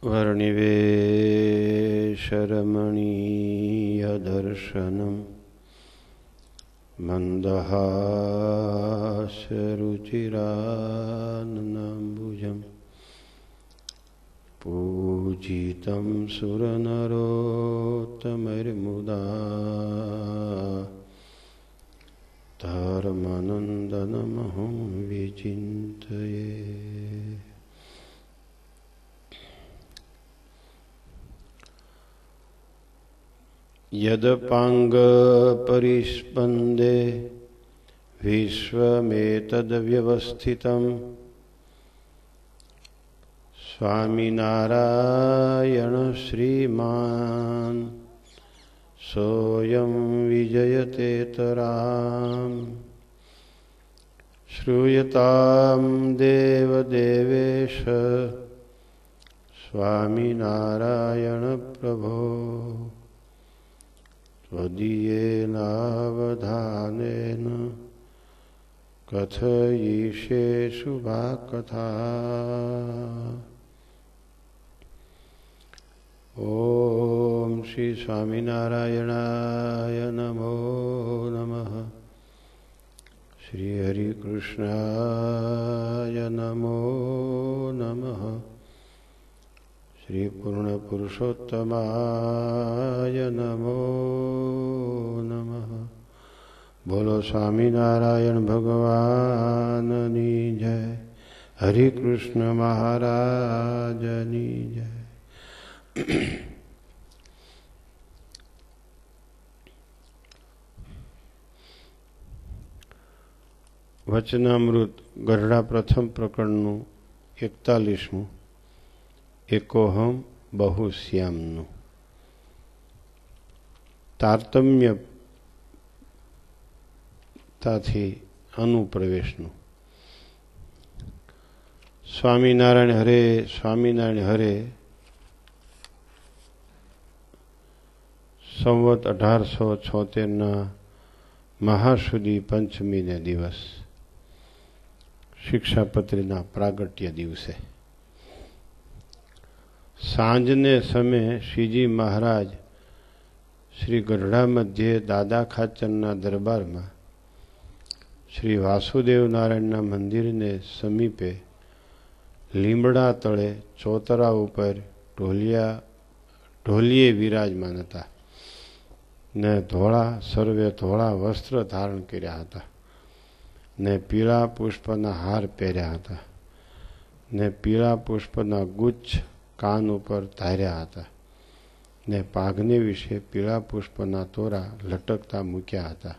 वर्णिवेशरमणीयदर्शनं मन्दहासरुचिराननाम्बुजं पूजितं सुरनरोत्तमैर्मुदा धर्मानन्दनमहं विचिन्तये। यदपांग परिस्पंदे विश्वमेतद्व्यवस्थितं स्वामिनारायण श्रीमान् सोऽयं विजयतेतराम् श्रूयतां देवदेवेश स्वामिनारायण प्रभो त्वदीयेनावधानेन कथयिष्ये शुभा कथा। ओम श्री स्वामिनारायणाय नमो नमः। श्री हरिकृष्णाय नमो नमः। श्री पूर्ण पुरुषोत्तमाय नमो नमः। बोलो स्वामीनारायण भगवाननी जय। हरि कृष्ण महाराजनी जय। वचनामृत गढ़ा प्रथम प्रकरणનું 41મું एकोहम बहुश्यामનું તારતમ્યતાથી અનુપ્રવેશનું। સ્વામિનારાયણ હરે સ્વામિનારાયણ હરે સંવત 1876ના મહાસુદી પંચમીને દિવસ શિક્ષાપત્રીના પ્રાગટ્ય દિવસે સાંજને સમયે શ્રીજી મહારાજ શ્રી ગઢડા મધ્યે દાદા ખાચરના દરબારમાં શ્રી વાસુદેવ નારાયણના મંદિરને સમીપે લીમડા તળે ચોતરા ઉપર ઢોલીએ વિરાજમાન હતા ને સર્વે ધોળા વસ્ત્ર ધારણ કર્યા હતા ને પીળા પુષ્પના હાર પહેર્યા હતા ને પીળા પુષ્પના ગુચ્છ કાન ઉપર ધાર્યા હતા ને પાઘને વિશે પીળા પુષ્પના તોરા લટકતા મૂક્યા હતા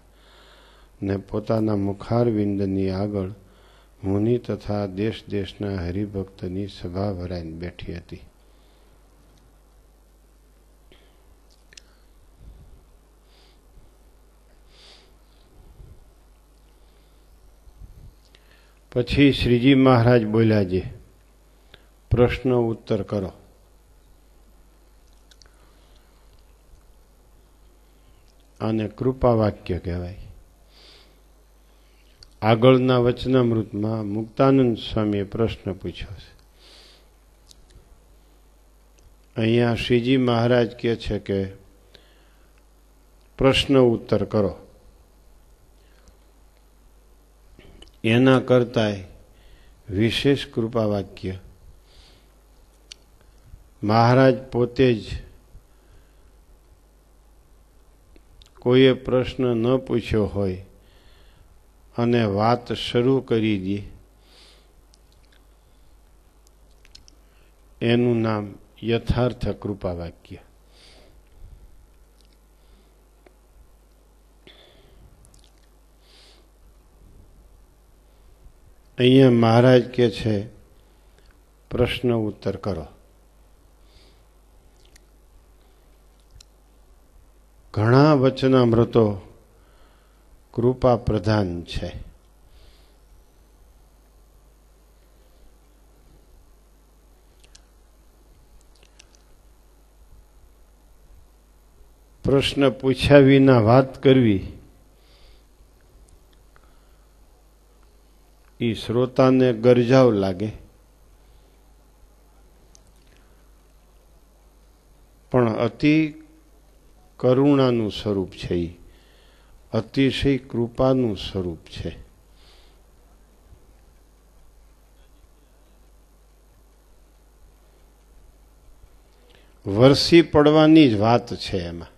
ને પોતાના મુખારવિંદની આગળ મુનિ તથા દેશ દેશના હરિભક્તની સભા ભરાઈને બેઠી હતી। પછી શ્રીજી મહારાજ બોલ્યા, જે પ્રશ્ન ઉત્તર કરો। આને કૃપા વાક્ય કહેવાય। આગળના વચનામૃતમાં મુક્તાનંદ સ્વામીએ પ્રશ્ન પૂછ્યો છે। અહીંયા શ્રીજી મહારાજ કહે છે કે પ્રશ્ન ઉત્તર કરો। એના કરતાંય વિશેષ કૃપા વાક્ય મહારાજ પોતે જ કોઈએ પ્રશ્ન ન પૂછ્યો હોય અને વાત શરૂ કરી દે એનું નામ યથાર્થ કૃપા વાક્ય। અહીંયા મહારાજ કે છે પ્રશ્ન ઉત્તર કરો। ઘણા વચનામૃતો કૃપા પ્રધાન છે। પ્રશ્ન પૂછ્યા વિના વાત કરવી એ શ્રોતાને ગરજાવ લાગે પણ અતિ કરુણાનું સ્વરૂપ છે, એ અતિશય કૃપાનું સ્વરૂપ છે. વરસી પડવાની જ વાત છે એમાં.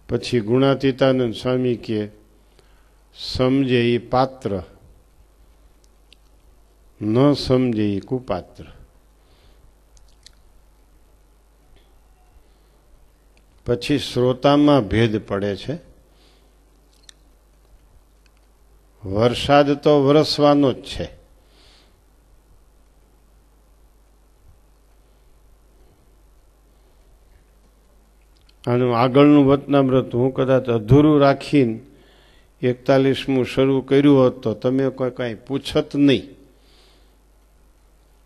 પછી ગુણાતીતાનંદ સ્વામી કે સમજે એ પાત્ર, ન સમજે એ કુપાત્ર. પછી શ્રોતામાં ભેદ પડે છે. વરસાદ તો વરસવાનો જ છે, આનું આગળનું વતનામૃત હું કદાચ અધૂરું રાખીને 41મું શરૂ કર્યું હોત તો તમે કોઈ કાંઈ પૂછત નહીં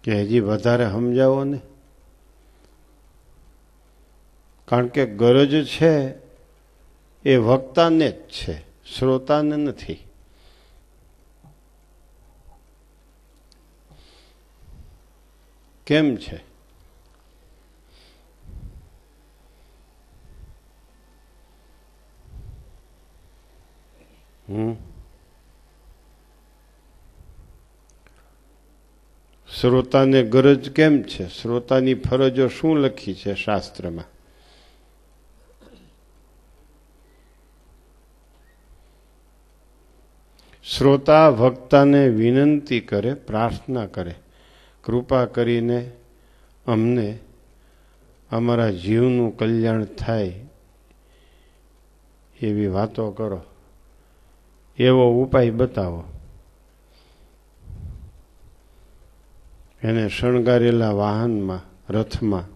કે હજી વધારે સમજાવો ને. કારણ કે ગરજ છે એ વક્તાને જ છે, શ્રોતાને નથી. કેમ છે? શ્રોતાને ગરજ કેમ છે? શ્રોતાની ફરજો શું લખી છે શાસ્ત્રમાં? શ્રોતા વક્તાને વિનંતી કરે, પ્રાર્થના કરે, કૃપા કરીને અમને અમારા જીવનું કલ્યાણ થાય એવી વાતો કરો, એવો ઉપાય બતાવો. એને શણગારેલા વાહનમાં, રથમાં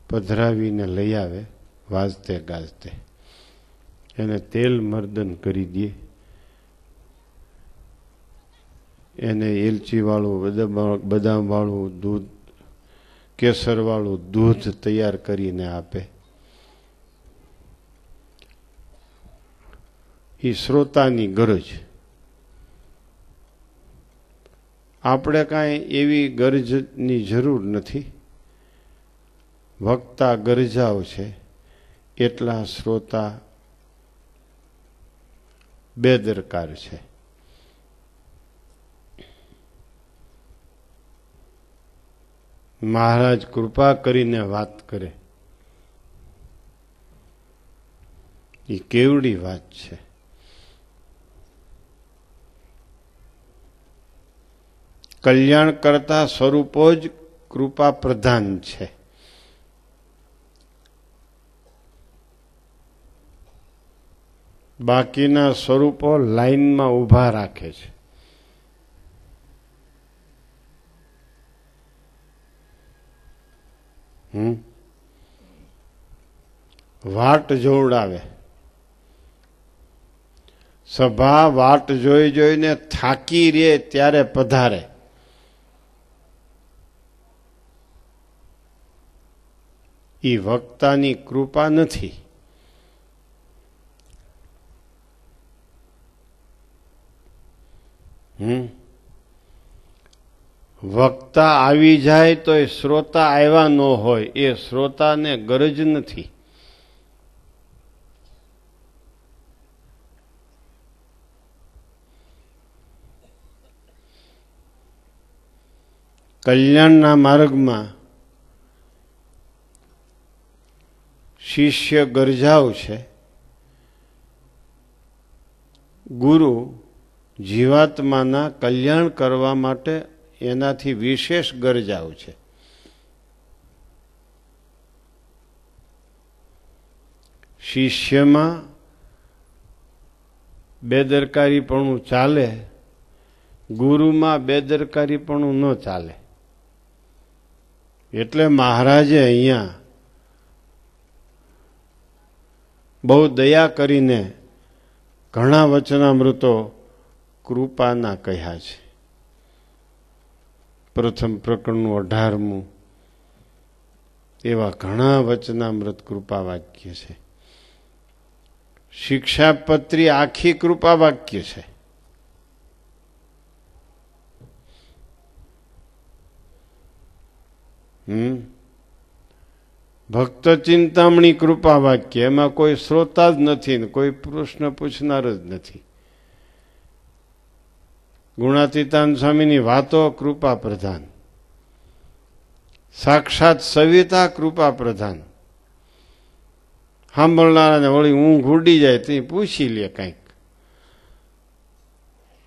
પધરાવીને લઈ આવે, વાજતે ગાજતે એને તેલ મર્દન કરી દે, એને એલચીવાળું, બદામવાળું દૂધ, કેસરવાળું દૂધ તૈયાર કરીને આપે. એ શ્રોતાની ગરજ. આપણે કાંઈ એવી ગરજની જરૂર નથી. વક્તા ગરજાઓ છે એટલા શ્રોતા બેદરકાર છે. મહારાજ કૃપા કરીને વાત કરે, એ કેવડી વાત છે. કલ્યાણ કરતા સ્વરૂપો જ કૃપા પ્રધાન છે. બાકીના સ્વરૂપો લાઈનમાં ઊભા રાખે છે. વાટ જોવડાવે. સભા વાટ જોઈ જોઈને થાકી રે ત્યારે પધારે. એ વક્તાની કૃપા નથી. વક્તા આવી જાય તો એ શ્રોતા આવ્યા ન હોય, એ શ્રોતાને ગરજ નથી. કલ્યાણના માર્ગમાં શિષ્ય ગરજાઓ છે, ગુરુ જીવાત્માના કલ્યાણ કરવા માટે એનાથી વિશેષ ગરજાઓ છે. શિષ્યમાં બેદરકારીપણું ચાલે, ગુરુમાં બેદરકારીપણું ન ચાલે. એટલે મહારાજે અહીંયા બહુ દયા કરીને ઘણા વચનામૃતો કૃપાના કહ્યા છે. પ્રથમ પ્રકરણનું 18મું, એવા ઘણા વચનામૃત કૃપા વાક્ય છે. શિક્ષાપત્રી આખી કૃપા વાક્ય છે. ભક્ત ચિંતામણી કૃપા વાક્ય, એમાં કોઈ શ્રોતા જ નથી ને કોઈ પ્રશ્ન પૂછનાર જ નથી. ગુણાતીતાન સ્વામીની વાતો કૃપા પ્રધાન, સાક્ષાત સવિતા કૃપા પ્રધાન. સાંભળનારાને વળી ઊંઘ ઉડી જાય તો પૂછી લે કંઈક,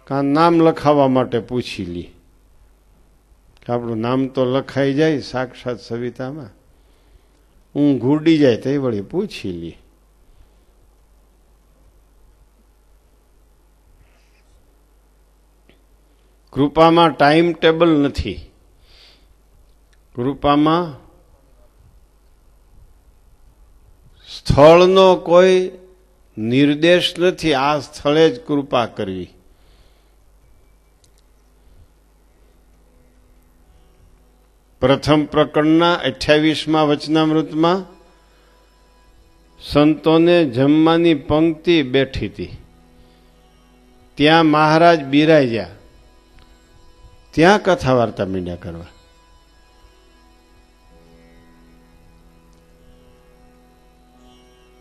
કાં નામ લખાવવા માટે પૂછી લે. આપણું નામ તો લખાઈ જાય સાક્ષાત સવિતામાં, ઊંઘ ઉડી જાય તો વળી પૂછી લે. કૃપામાં ટાઈમ ટેબલ નથી. કૃપામાં સ્થળનો કોઈ નિર્દેશ નથી, આ સ્થળે જ કૃપા કરવી. પ્રથમ પ્રકરણના 28મા વચનામૃતમાં સંતોને જમવાની પંક્તિ બેઠી હતી. ત્યાં મહારાજ બિરાજ્યા, ત્યાં કથા વાર્તા મીંડ્યા કરવા.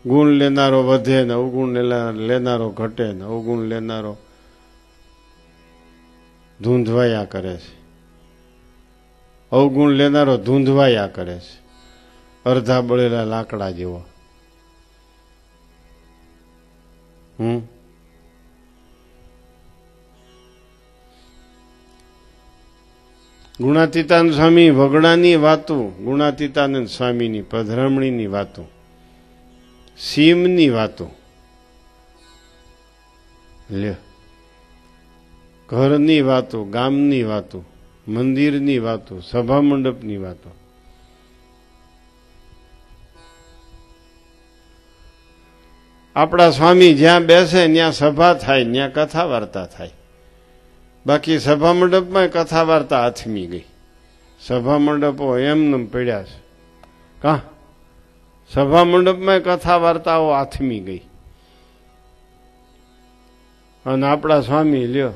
ગુણ લેનારો વધે ને અવગુણ લેનારો ઘટે ને અવગુણ લેનારો ધૂંધવાયા કરે છે, અવગુણ લેનારો ધૂંધવાયા કરે છે, અડધા બળેલા લાકડા જેવો. ગુણાતીતાનંદ સ્વામી વગડાની વાતો, ગુણાતીતાનંદ સ્વામીની પધરામણીની વાતો, સીમની વાતો લે, ઘરની વાતો, ગામની વાતો, મંદિરની વાતો, સભા મંડપની વાતો. આપણા સ્વામી જ્યાં બેસે ત્યાં સભા થાય, ત્યાં કથા વાર્તા થાય. બાકી સભા મંડપમાં કથા વાર્તા આથમી ગઈ. સભા મંડપો એમને પડ્યા છે. કા સભા મંડપમાં કથા વાર્તાઓ આથમી ગઈ. અને આપણા સ્વામી લ્યો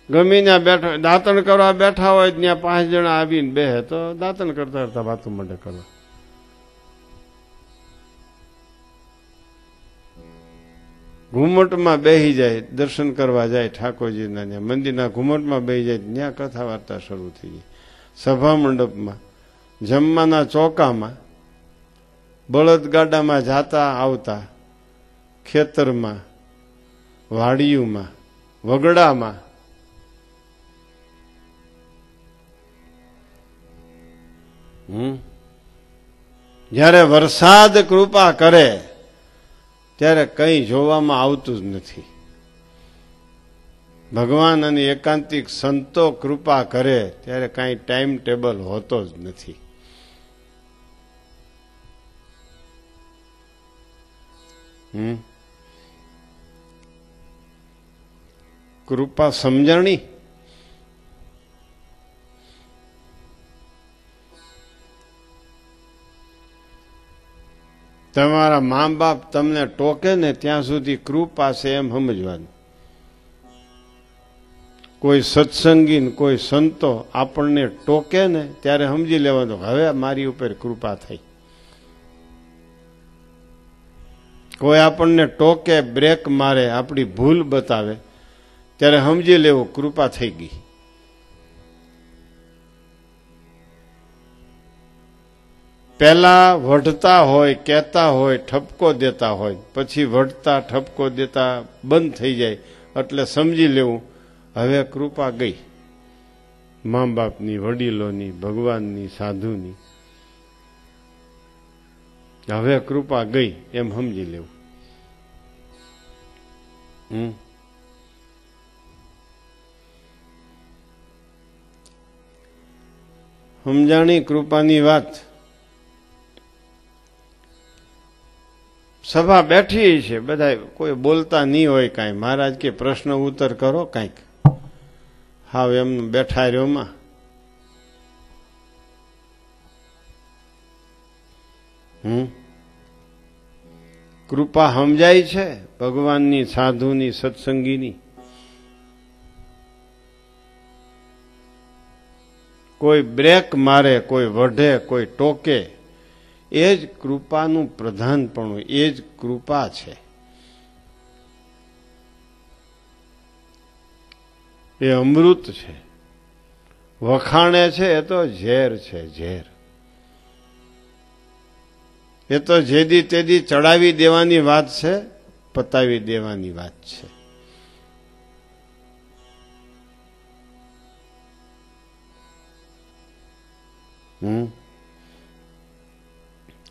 ગમે ત્યાં બેઠા, દાંતણ કરવા બેઠા હોય ત્યાં 5 જણા આવીને બેહે તો દાંતણ કરતા કરતા વાતો મંડે કરવા. ઘુમટમાં બેસી જાય, દર્શન કરવા જાય ઠાકોરજીના, ત્યાં મંદિરના ઘુમટમાં બેસી જાય, ત્યાં કથા વાર્તા શરૂ થઈ જાય. સભા મંડપમાં, જમવાના ચોકામાં, બળદગાડામાં જાતા આવતા, ખેતરમાં, વાડિયુંમાં, વગડામાં, જ્યારે વરસાદ કૃપા કરે ત્યારે કંઈ જોવામાં આવતું જ નથી. ભગવાન અને એકાંતિક સંતો કૃપા કરે ત્યારે કાંઈ ટાઈમ ટેબલ હોતો જ નથી. કૃપા સમજણી. તમારા મા બાપ તમને ટોકે ને ત્યાં સુધી કૃપા છે એમ સમજવાનું. કોઈ સત્સંગી કોઈ સંતો આપણને ટોકે ને ત્યારે સમજી લેવાનું હવે મારી ઉપર કૃપા થઈ. કોઈ આપણને ટોકે, બ્રેક મારે, આપણી ભૂલ બતાવે ત્યારે સમજી લેવું કૃપા થઈ ગઈ. પહેલા વઢતા હોય, કહેતા હોય, ઠપકો દેતા હોય, પછી વઢતા ઠપકો દેતા બંધ થઈ જાય એટલે સમજી લેવું હવે કૃપા ગઈ. મા બાપની, વડીલોની, ભગવાનની, સાધુની હવે કૃપા ગઈ એમ સમજી લેવું. સમજાણી કૃપાની વાત. સભા બેઠી છે, બધા કોઈ બોલતા નહીં હોય કાંઈ. મહારાજ કે પ્રશ્ન ઉત્તર કરો કાંઈક. હાવ એમ બેઠા રહ્યોમાં કૃપા સમજાય છે ભગવાનની, સાધુની, સત્સંગીની. કોઈ બ્રેક મારે, કોઈ વઢે, કોઈ ટોકે, એ જ કૃપાનું પ્રધાનપણું, એ જ કૃપા છે. એ અમૃત છે. વખાણે છે એ તો ઝેર છે, ઝેર. એ તો જેદી તેદી ચડાવી દેવાની વાત છે, પતાવી દેવાની વાત છે.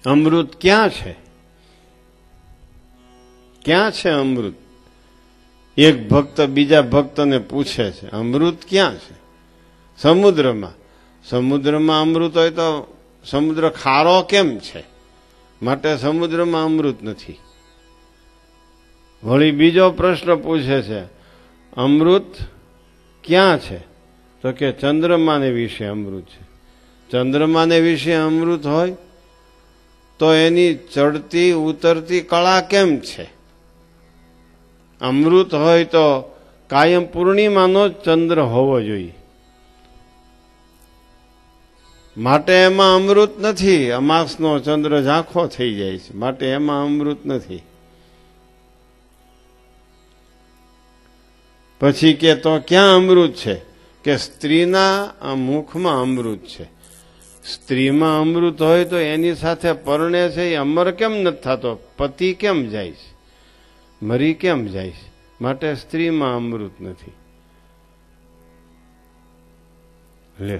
અમૃત ક્યાં છે? ક્યાં છે અમૃત? એક ભક્ત બીજા ભક્તને પૂછે છે, અમૃત ક્યાં છે? સમુદ્રમાં. સમુદ્રમાં અમૃત હોય તો સમુદ્ર ખારો કેમ છે? માટે સમુદ્રમાં અમૃત નથી. વળી બીજો પ્રશ્ન પૂછે છે, અમૃત ક્યાં છે? તો કે ચંદ્રમાને વિશે અમૃત છે. ચંદ્રમાને વિશે અમૃત હોય તો એની ચડતી ઉતરતી કળા કેમ છે? અમૃત હોય તો કાયમ પૂર્ણિમાનો ચંદ્ર હોવો જોઈએ. માટે એમાં અમૃત નથી. અમાસનો ચંદ્ર ઝાંખો થઈ જાય છે, માટે એમાં અમૃત નથી. પછી કે તો ક્યાં અમૃત છે? કે સ્ત્રીના મુખમાં અમૃત છે. સ્ત્રીમાં અમૃત હોય તો એની સાથે પરણે છે એ અમર કેમ નથી થતો? પતિ કેમ જાય છે? મરી કેમ જાય છે? માટે સ્ત્રીમાં અમૃત નથી. લે,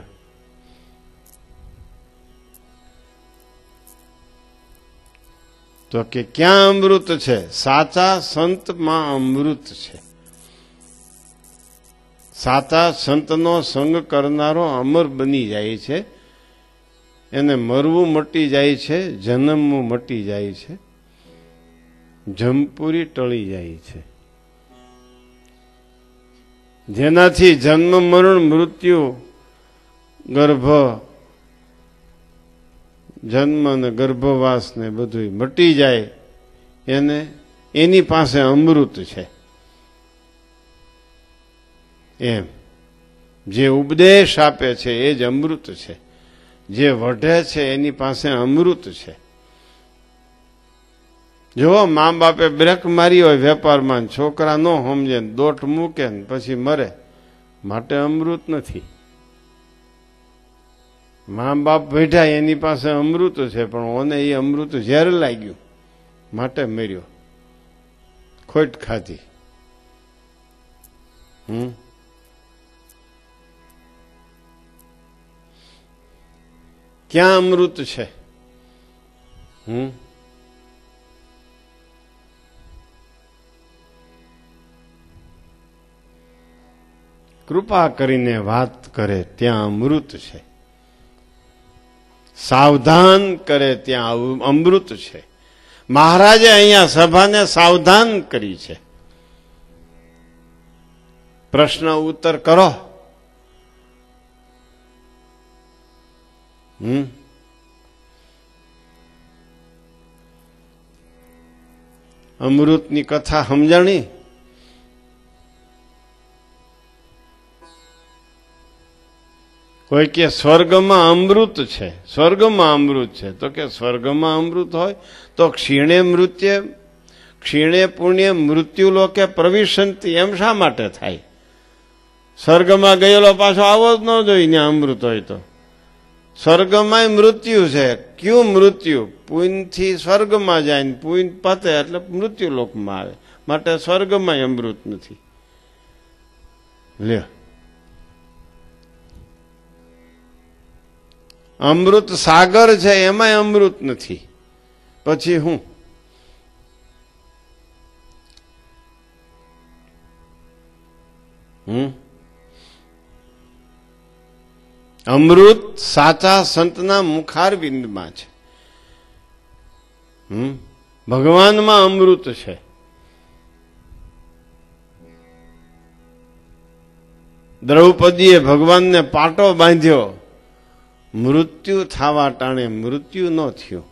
તો કે ક્યાં અમૃત છે? સાચા સંતમાં અમૃત છે. સાચા સંતનો સંગ કરનારો અમર બની જાય છે. એને મરવું મટી જાય છે, જન્મવું મટી જાય છે, જમપુરી ટળી જાય છે. જેનાથી જન્મ મરણ મૃત્યુ ગર્ભ જન્મ ને ગર્ભવાસ ને બધું મટી જાય, એને એની પાસે અમૃત છે. એમ જે ઉપદેશ આપે છે એ જ અમૃત છે. જે વઢે છે એની પાસે અમૃત છે. જો મા બાપે બ્રેક મારી હોય વેપારમાં, છોકરા ન સમજે, દોટ મૂકે ને પછી મરે, માટે અમૃત નથી. મા બાપ બેઠા એની પાસે અમૃત છે, પણ ઓને એ અમૃત ઝેર લાગ્યું માટે મર્યો, ખોટ ખાધી. ક્યાં અમૃત છે? કૃપા કરીને વાત કરે ત્યાં અમૃત છે. સાવધાન કરે ત્યાં અમૃત છે. મહારાજે અહીંયા સભાને સાવધાન કરી છે. પ્રશ્ન ઉત્તર કરો. અમૃતની કથા સમજાણી? કોઈ કે સ્વર્ગમાં અમૃત છે, સ્વર્ગમાં અમૃત છે. તો કે સ્વર્ગમાં અમૃત હોય તો ક્ષીણે પુણ્ય મૃત્યુ લોકે પ્રવિશંતિ એમ શા માટે થાય? સ્વર્ગમાં ગયેલો પાછો આવો જ ન જોઈએ ત્યાં અમૃત હોય તો. સ્વર્ગમાં મૃત્યુ છે. ક્યું મૃત્યુ? પુણ્યથી સ્વર્ગમાં જાય ને પુણ્ય પતે એટલે મૃત્યુ લોકમાં આવે, માટે સ્વર્ગમાં અમૃત નથી. લે, અમૃત સાગર છે એમાં અમૃત નથી, પછી હું? અમૃત સાચા સંતના મુખારવિંદમાં છે. ભગવાનમાં અમૃત છે. દ્રૌપદીએ ભગવાનને પાટો બાંધ્યો, મૃત્યુ થવા ટાણે મૃત્યુ ન થયું,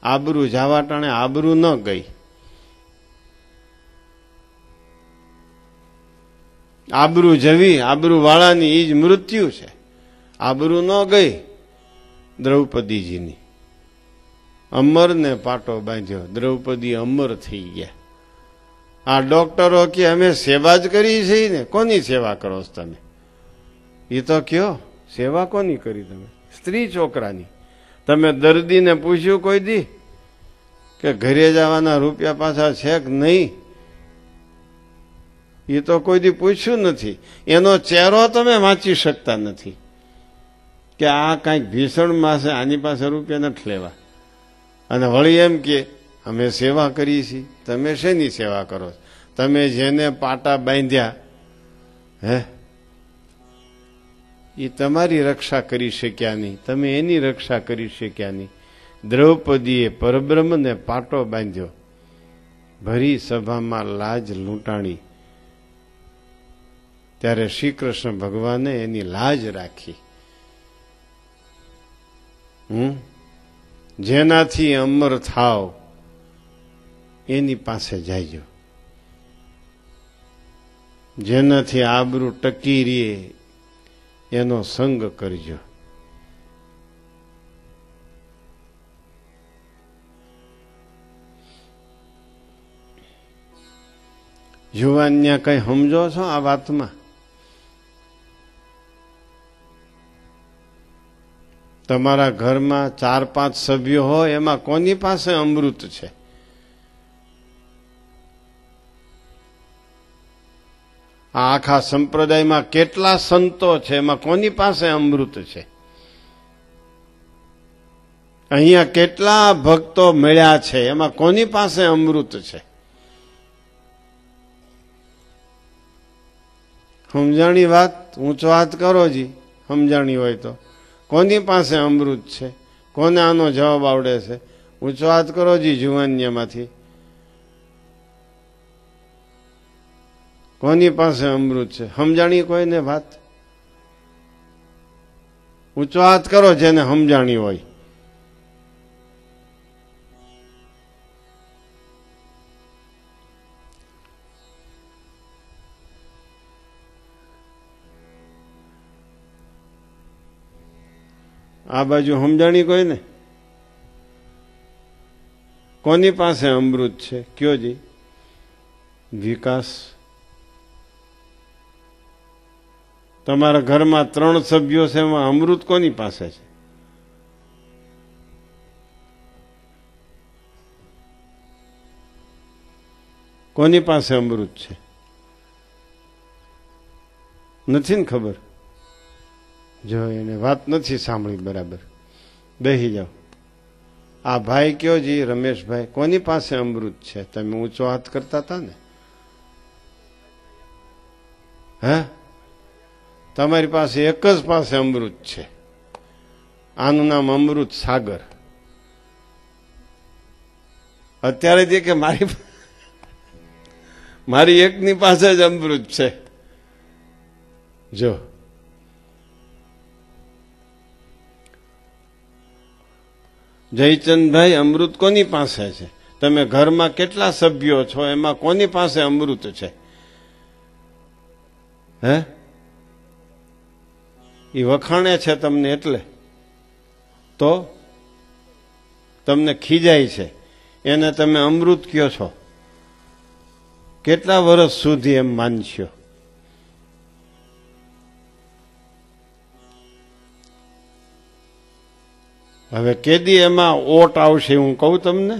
આબરૂ જવા ટાણે આબરૂ ન ગઈ. આબરૂ જવી આબરૂ વાળાની એ જ મૃત્યુ છે. આબરૂ ન ગઈ દ્રૌપદીજીની. અમરને પાટો બાંધ્યો, દ્રૌપદી અમર થઈ ગયા. આ ડોક્ટરો કે અમે સેવા જ કરી છે ને. કોની સેવા કરો છો તમે? એ તો કયો સેવા કોની કરી તમે? સ્ત્રી છોકરાની. તમે દર્દીને પૂછ્યું કોઈ દી કે ઘરે જવાના રૂપિયા પાછા છે કે નહીં? એ તો કોઈ દી પૂછ્યું નથી. એનો ચહેરો તમે વાંચી શકતા નથી કે આ કાંઈક ભીષણ માસે આની પાસે રૂપિયા નથી લેવા. અને વળી એમ કે અમે સેવા કરીએ છીએ. તમે શેની સેવા કરો? તમે જેને પાટા બાંધ્યા હે એ તમારી રક્ષા કરી શક્યા નહીં, તમે એની રક્ષા કરી શક્યા નહીં. દ્રૌપદીએ પરબ્રહ્મને પાટો બાંધ્યો, ભરી સભામાં લાજ લૂંટાણી. ત્યારે શ્રી કૃષ્ણ ભગવાને એની લાજ રાખી. જેનાથી અમર થાવ એની પાસે જાયજો, જેનાથી આબરૂ ટકી રહે એનો સંગ કરજો. યુવાન્યા કઈ સમજો છો આ વાતમાં? તમારા ઘરમાં 4-5 સભ્યો હોય, એમાં કોની પાસે અમૃત છે? આ આખા સંપ્રદાયમાં કેટલા સંતો છે, એમાં કોની પાસે અમૃત છે? અહીંયા કેટલા ભક્તો મળ્યા છે, એમાં કોની પાસે અમૃત છે? સમજાણી વાત ઊંચો હાથ કરો જી, સમજાણી હોય તો. કોની પાસે અમૃત છે? કોને આનો જવાબ આવડે છે? ઊંચો હાથ કરો જી જુવાનિયામાંથી. કોની પાસે અમૃત છે? સમજાણી કોઈને વાત? ઊંચો હાથ કરો જેને સમજાણી હોય. આ બાજુ સમજાણી કોઈને? કોની પાસે અમૃત છે? કયો જી. વિકાસ. તમારા ઘરમાં 3 સભ્યો છે, એમાં અમૃત કોની પાસે છે? કોની પાસે અમૃત છે? નથી ને ખબર? જો એને વાત નથી સાંભળી બરાબર. બેસી જાઓ. આ ભાઈ કયો જી, રમેશભાઈ, કોની પાસે અમૃત છે? તમે ઊંચો હાથ કરતા હતા ને. હે, તમારી પાસે એક જ પાસે અમૃત છે. આનું નામ અમૃત સાગર. અત્યારે જે કે મારી એકની પાસે જ અમૃત છે. જો જયચંદભાઈ, અમૃત કોની પાસે છે? તમે ઘરમાં કેટલા સભ્યો છો, એમાં કોની પાસે અમૃત છે? હે, એ વખાણે છે તમને એટલે તો તમને ખીજાય છે, એને તમે અમૃત કયો છો. કેટલા વર્ષ સુધી એમ માનશો? હવે કેદી એમાં ઓટ આવશે હું કહું તમને.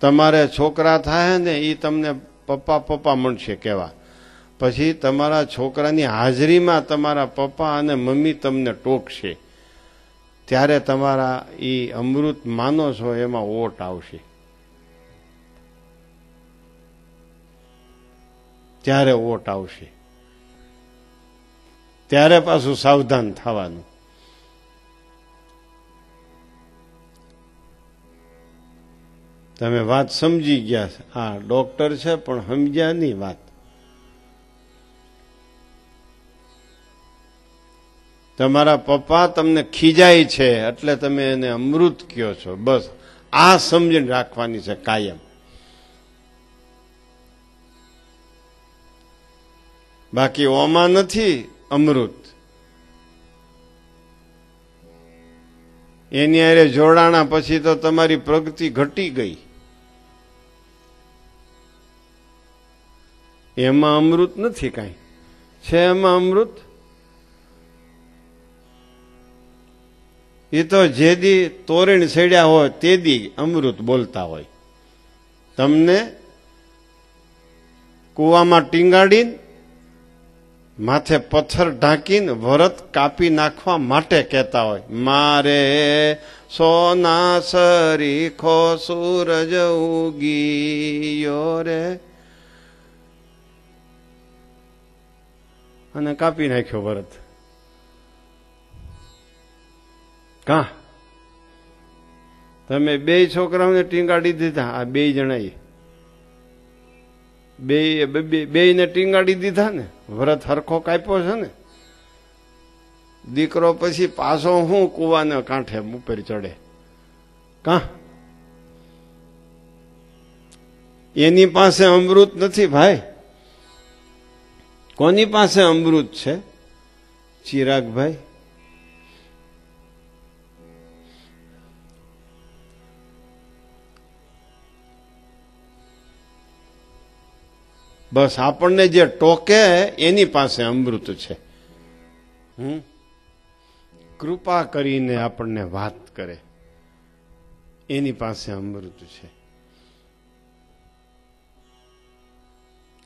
તમારે છોકરા થાય ને એ તમને પપ્પા પપ્પા મળશે કહેવા. પછી તમારા છોકરાની હાજરીમાં તમારા પપ્પા અને મમ્મી તમને ટોકશે. ત્યારે તમારા એ અમૃત માનો છો એમાં ઓટ આવશે. ત્યારે ઓટ આવશે. ત્યારે પાછું સાવધાન થવાનું. તમે વાત સમજી ગયા. હા, ડોક્ટર છે પણ સમજ્યા નહીં વાત. તમારા પપ્પા તમને ખીજાય છે એટલે તમે એને અમૃત કયો છો. બસ આ સમજણ રાખવાની છે કાયમ. બાકી ઓમાં નથી અમૃત. એની હારે જોડાણા પછી તો તમારી પ્રગતિ ઘટી ગઈ. એમાં અમૃત નથી કાંઈ. છે એમાં અમૃત? એ તો જે દી તોરણ છેડ્યા હોય તે દી અમૃત બોલતા હોય. તમને કૂવામાં ટીંગાડીને માથે પથ્થર ઢાંકીને વરત કાપી નાખવા માટે કહેતા હોય, મારે સોના સરીખો સૂરજ ઉગીયો રે, અને કાપી નાખ્યો વરત. કા તમે બે છોકરાઓને ટીંગાડી દીધા, આ બે જણાએ બે ને ટીંગાડી દીધા ને, વ્રત હરખો કાપ્યો છે ને. દીકરો પછી પાછો હું કુવાને કાંઠે ઉપર ચડે. કા એની પાસે અમૃત નથી ભાઈ. કોની પાસે અમૃત છે? ચિરાગભાઈ. બસ આપણને જે ટોકે એની પાસે અમૃત છે. કૃપા કરીને આપણને વાત કરે એની પાસે અમૃત છે.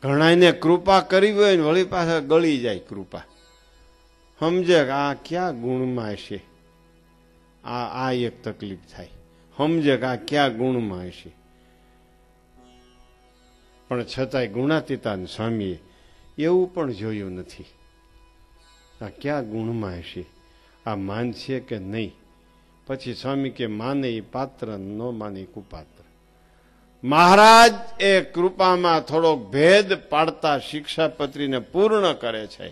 ઘણાને કૃપા કરી હોય ને વળી પાછા ગળી જાય કૃપા. સમજે કે આ ક્યાં ગુણમાં હશે, આ એક તકલીફ થાય. સમજે કે આ ક્યાં ગુણમાં હશે. પણ છતાંય ગુણાતીતાન સ્વામીએ એવું પણ જોયું નથી. આ ક્યાં ગુણમાં હશે, આ માન છે કે નહીં. પછી સ્વામી કે માને એ પાત્ર, ન માને કુપાત્ર. મહારાજ એ કૃપામાં થોડોક ભેદ પાડતા શિક્ષાપત્રીને પૂર્ણ કરે છે.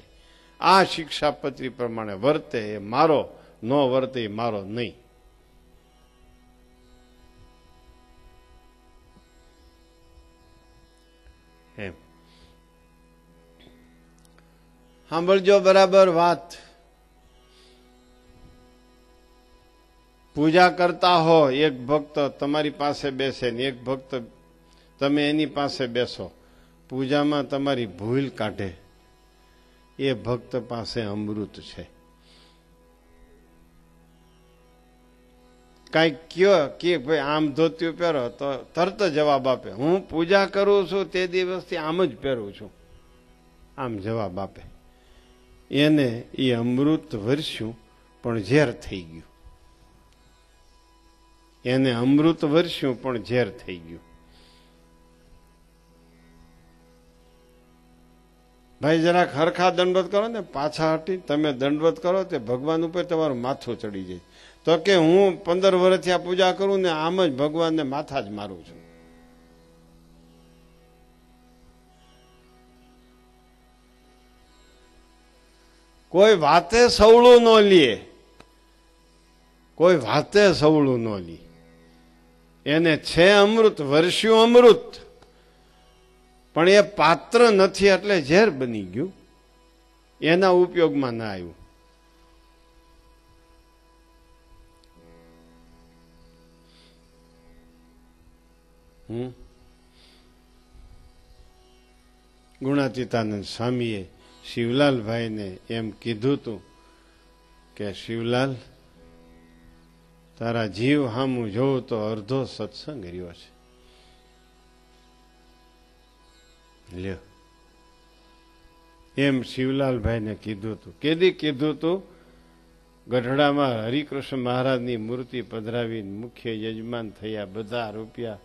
આ શિક્ષાપત્રી પ્રમાણે વર્તે એ મારો, ન વર્તે એ મારો નહીં. એમ સાંભળજો બરાબર વાત. પૂજા કરતા હો, એક ભક્ત તમારી પાસે બેસે ને એક ભક્ત તમે એની પાસે બેસો, પૂજામાં તમારી ભૂલ કાઢે, એ ભક્ત પાસે અમૃત છે. કઈક કયો કે ભાઈ આમ ધોતિયું પહેરો તો તરત જવાબ આપે, હું પૂજા કરું છું તે દિવસથી આમ જ પહેરું છું, આમ જવાબ આપે. એને એ અમૃત વરસ્યું પણ ઝેર થઈ ગયું. એને અમૃત વરસ્યું પણ ઝેર થઈ ગયું. ભાઈ જરાક હરખા દંડવત કરો ને, પાછા હટી તમે દંડવત કરો તે ભગવાન ઉપર તમારું માથું ચડી જાય. તો કે હું 15 વર્ષથી આ પૂજા કરું ને આમ જ ભગવાનને માથા જ મારું છું. કોઈ વાતે સવળું ન લે, કોઈ વાતે સવળું ન લે. એને છે અમૃત, વર્ષ્યું અમૃત, પણ એ પાત્ર નથી એટલે ઝેર બની ગયું, એના ઉપયોગમાં ના આવ્યું. ગુણાતીતાનંદ સ્વામીએ શિવલાલભાઈને એમ કીધું તું કે શિવલાલ, તારા જીવ હામું જોઉં તો અડધો સત્સંગ રહ્યો છે. લ્યો, એમ શિવલાલભાઈને કીધું તું. કેદી કીધું તું? ગઢડામાં હરિકૃષ્ણ મહારાજની મૂર્તિ પધરાવીને મુખ્ય યજમાન થયા. બધા રૂપિયા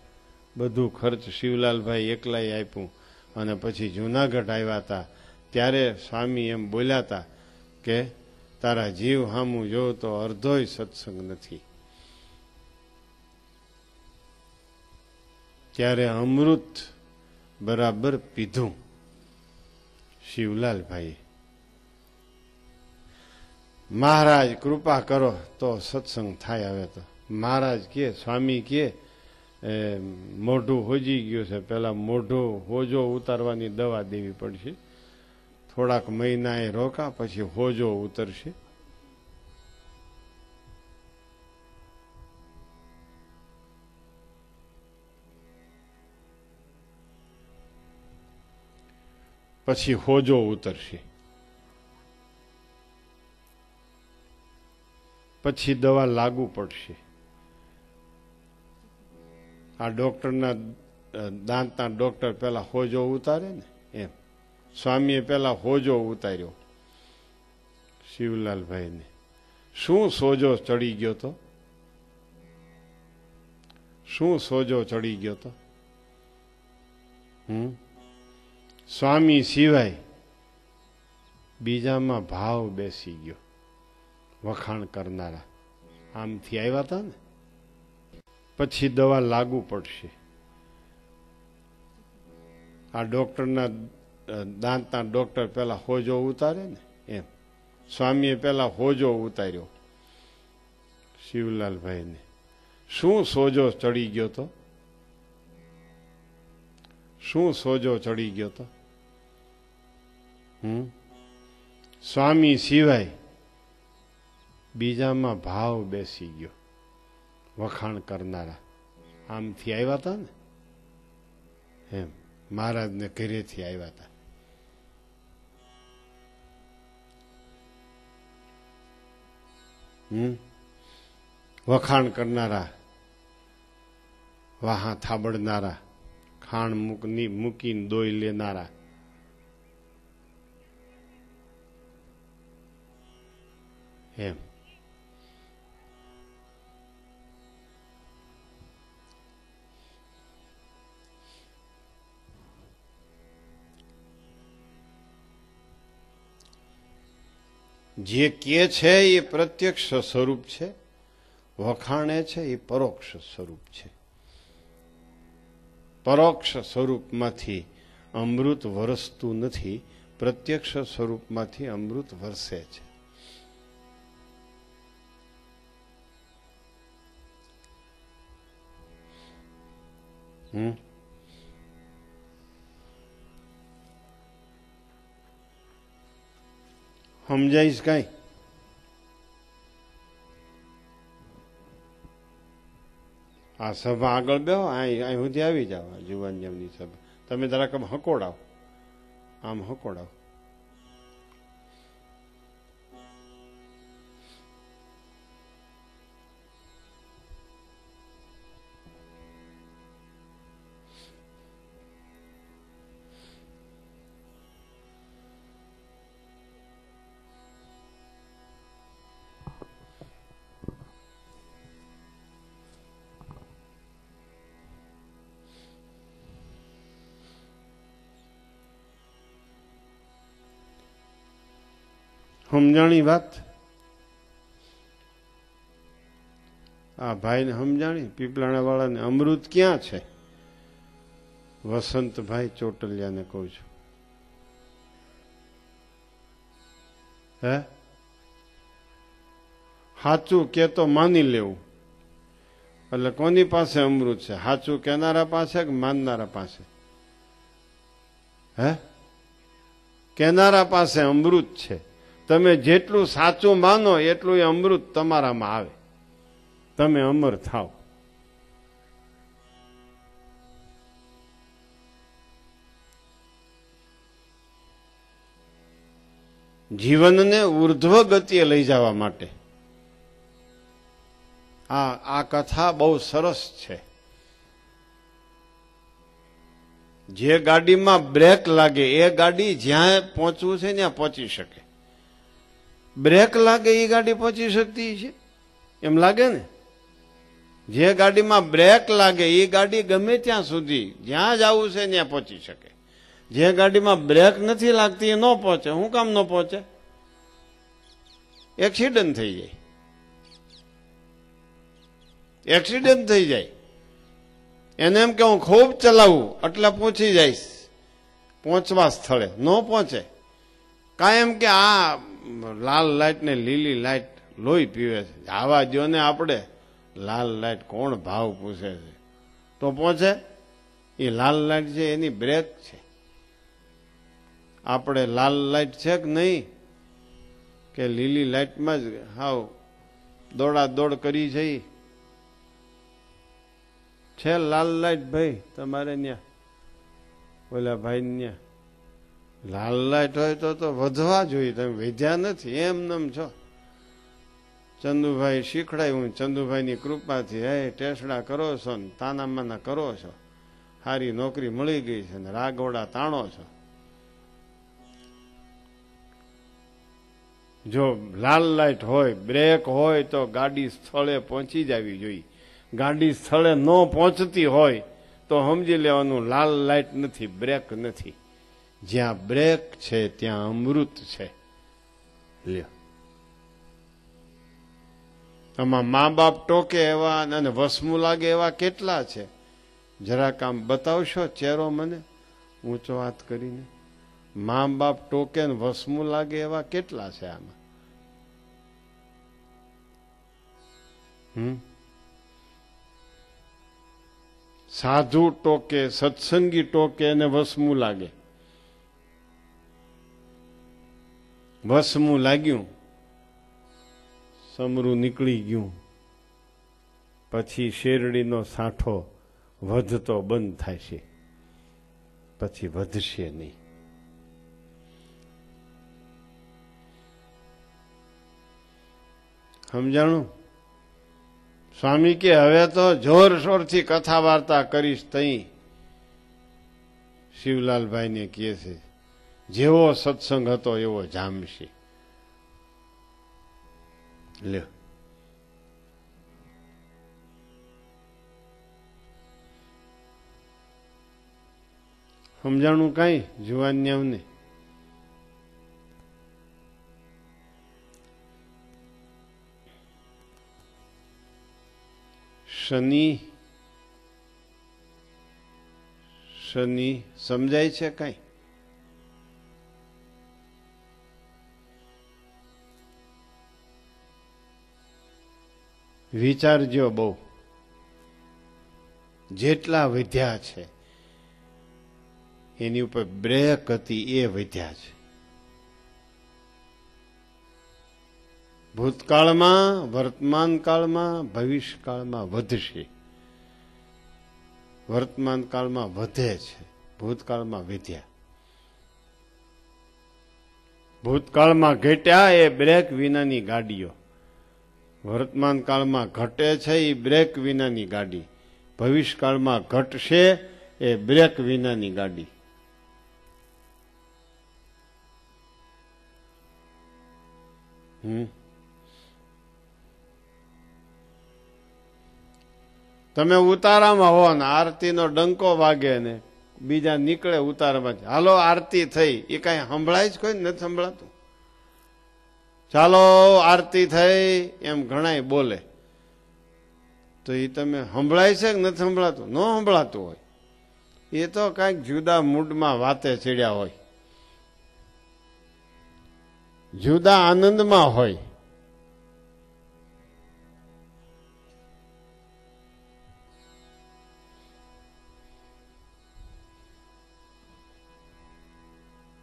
બધું ખર્ચ શિવલાલભાઈ એકલાય આપ્યું. અને પછી જુનાગઢ આવ્યા હતા ત્યારે સ્વામી એમ બોલ્યા હતા કે તારા જીવ હામું જોઉં તો અડધોય સત્સંગ નથી. ત્યારે અમૃત બરાબર પીધું શિવલાલભાઈ. મહારાજ કૃપા કરો તો સત્સંગ થાય. હવે તો મહારાજ કે, સ્વામી કે મોઢું હોજી ગયું છે, પેલા મોઢું હોજો ઉતારવાની દવા દેવી પડશે. થોડાક મહિના એ રોકા પછી હોજો ઉતરશે. પછી હોજો ઉતરશે, પછી દવા લાગુ પડશે. આ ડોક્ટરના દાંતના ડોક્ટર પેલા હોજો ઉતારે ને એમ સ્વામીએ પેલા હોજો ઉતાર્યો શિવલાલભાઈને. શું સોજો ચડી ગયો તો? શું સોજો ચડી ગયો તો? સ્વામી સિવાય બીજામાં ભાવ બેસી ગયો. વખાણ કરનારા આમથી આવ્યા હતા ને, પછી દવા લાગુ પડશે. આ ડોક્ટરના દાંતના ડોક્ટર પેલા હોજો ઉતારે ને એમ સ્વામીએ પેલા હોજો ઉતાર્યો શિવલાલભાઈને. શું સોજો ચડી ગયો તો? શું સોજો ચડી ગયો તો? સ્વામી સિવાય બીજામાં ભાવ બેસી ગયો. વખાણ કરનારા આમથી આવ્યા હતા ને એમ મહારાજને ઘરેથી આવ્યા હતા. વખાણ કરનારા, વાહા થાબડનારા, ખાણ મૂકીને દોઈ લેનારા, એમ જે કે છે એ પ્રત્યક્ષ સ્વરૂપ છે, વખાણે છે એ પરોક્ષ સ્વરૂપ છે. પરોક્ષ સ્વરૂપમાંથી અમૃત વરસતું નથી, પ્રત્યક્ષ સ્વરૂપમાંથી અમૃત વરસે છે. સમજાઈશ કઈ? આ સભા આગળ બેહો, અહીં સુધી આવી જાવ. જુવાન જેમની સભા તમે જરાક હકોડાવ, આમ હકોડાવ. સમજાણી વાત? આ ભાઈને સમજાણી? પીપલાણા વાળાને અમૃત ક્યાં છે? વસંતભાઈ ચોટલિયાને કહું છું. હે સાચું કે તો માની લેવું. એટલે કોની પાસે અમૃત છે? સાચું કેનારા પાસે કે માનનારા પાસે? હે કેનારા પાસે અમૃત છે. તમે જેટલું સાચું માનો એટલું એ અમૃત તમારામાં આવે, તમે અમર થાવ. જીવનને ઉર્ધ્વ ગતિએ લઈ જવા માટે આ કથા બહુ સરસ છે. જે ગાડીમાં બ્રેક લાગે એ ગાડી જ્યાં પહોંચવું છે ત્યાં પહોંચી શકે. બ્રેક લાગે એ ગાડી પહોંચી શકતી છે એમ લાગે ને? જે ગાડીમાં બ્રેક લાગે એ ગાડી ગમે ત્યાં સુધી જ્યાં જવું છે ત્યાં પહોંચી શકે. જે ગાડીમાં બ્રેક નથી લાગતી એ ન પહોંચે. શું કામ ન પહોંચે? એક્સિડન્ટ થઈ જાય. એક્સિડન્ટ થઈ જાય. એને એમ કે હું ખૂબ ચલાવું એટલે પહોંચી જઈશ પહોંચવા સ્થળે. ન પહોંચે. કાયમ કે આ લાલ લાઈટ ને લીલી લાઈટ લોહી પીવે છે, આવા જો ને આપણે લાલ લાઈટ કોણ ભાવ પૂછે છે તો પહોંચે? એ લાલ લાઈટ છે એની બ્રેક છે. આપણે લાલ લાઈટ છે કે નહીં કે લીલી લાઈટમાં જ હાવ દોડા દોડ કરી છે લાલ લાઈટ ભાઈ તમારે ત્યાં ઓલા ભાઈ ત્યાં લાલ લાઈટ હોય તો વધવા જોઈએ. તમે વધ્યા નથી, એમનેમ છો. ચંદુભાઈ શીખડાયું, ચંદુભાઈની કૃપાથી હે ટેસડા કરો છો ને તાનામાના કરો છો, સારી નોકરી મળી ગઈ છે ને રાગોડા તાણો છો. જો લાલ લાઈટ હોય, બ્રેક હોય તો ગાડી સ્થળે પહોંચી જવી જોઈએ. ગાડી સ્થળે ન પહોંચતી હોય તો સમજી લેવાનું લાલ લાઈટ નથી, બ્રેક નથી. જ્યાં બ્રેક છે ત્યાં અમૃત છે. લ્યો, આમાં મા બાપ ટોકે એવા અને વસમું લાગે એવા કેટલા છે? જરાક આમ બતાવશો ચહેરો મને ઊંચો વાત કરીને? મા બાપ ટોકે ને વસમું લાગે એવા કેટલા છે આમાં? સાધુ ટોકે, સત્સંગી ટોકે અને વસમું લાગે. વસમું લાગ્યું, સમરું નીકળી ગયું, પછી શેરડીનો સાંઠો વધતો બંધ થાય છે, પછી વધશે નહીં. સમજાણું? સ્વામી કે હવે તો જોરશોરથી કથા વાર્તા કરીશ. તઈ શિવલાલભાઈને કહે છે જેવો સત્સંગ હતો એવો જામશે. લ્યો, સમજાણું કઈ જુવાનિયાઓને? શનિ સમજાય છે કઈ? વિચારજો બહુ. જેટલા વધ્યા છે એની ઉપર બ્રેક હતી એ વધ્યા છે. ભૂતકાળમાં, વર્તમાન કાળમાં, ભવિષ્યકાળમાં વધશે. વર્તમાન કાળમાં વધે છે, ભૂતકાળમાં વધ્યા. ભૂતકાળમાં ઘટ્યા એ બ્રેક વિનાની ગાડીઓ, વર્તમાન કાળમાં ઘટે છે એ બ્રેક વિનાની ગાડી, ભવિષ્યકાળમાં ઘટશે એ બ્રેક વિનાની ગાડી. તમે ઉતારામાં હો ને આરતીનો ડંકો વાગે ને બીજા નીકળે ઉતારામાં, હાલો આરતી થઈ, એ કઈ સંભળાય જ કોઈ નથી સંભળાતું. ચાલો આરતી થઈ એમ ઘણાય બોલે, તો એ તમે સંભળાય છે કે નથી સંભળાતું? ન સંભળાતું હોય એ તો કઈક જુદા મૂડમાં વાતે ચડ્યા હોય, જુદા આનંદમાં હોય.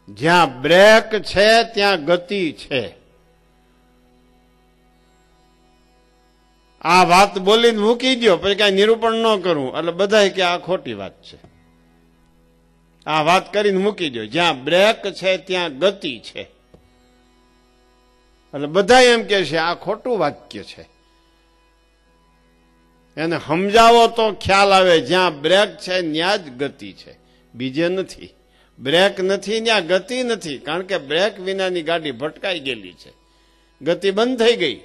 જ્યાં બ્રેક છે ત્યાં ગતિ છે. આ વાત બોલીને મૂકી દો, પછી કઈ નિરૂપણ ન કરું એટલે બધા કે આ ખોટી વાત છે. આ વાત કરીને મૂકી દો, જ્યાં બ્રેક છે ત્યાં ગતિ છે, એટલે બધા એમ કે છે આ ખોટું વાક્ય છે. એને સમજાવો તો ખ્યાલ આવે, જ્યાં બ્રેક છે ત્યાં જ ગતિ છે, બીજે નથી. બ્રેક નથી ત્યાં ગતિ નથી, કારણ કે બ્રેક વિનાની ગાડી ભટકાઈ ગયેલી છે, ગતિ બંધ થઈ ગઈ.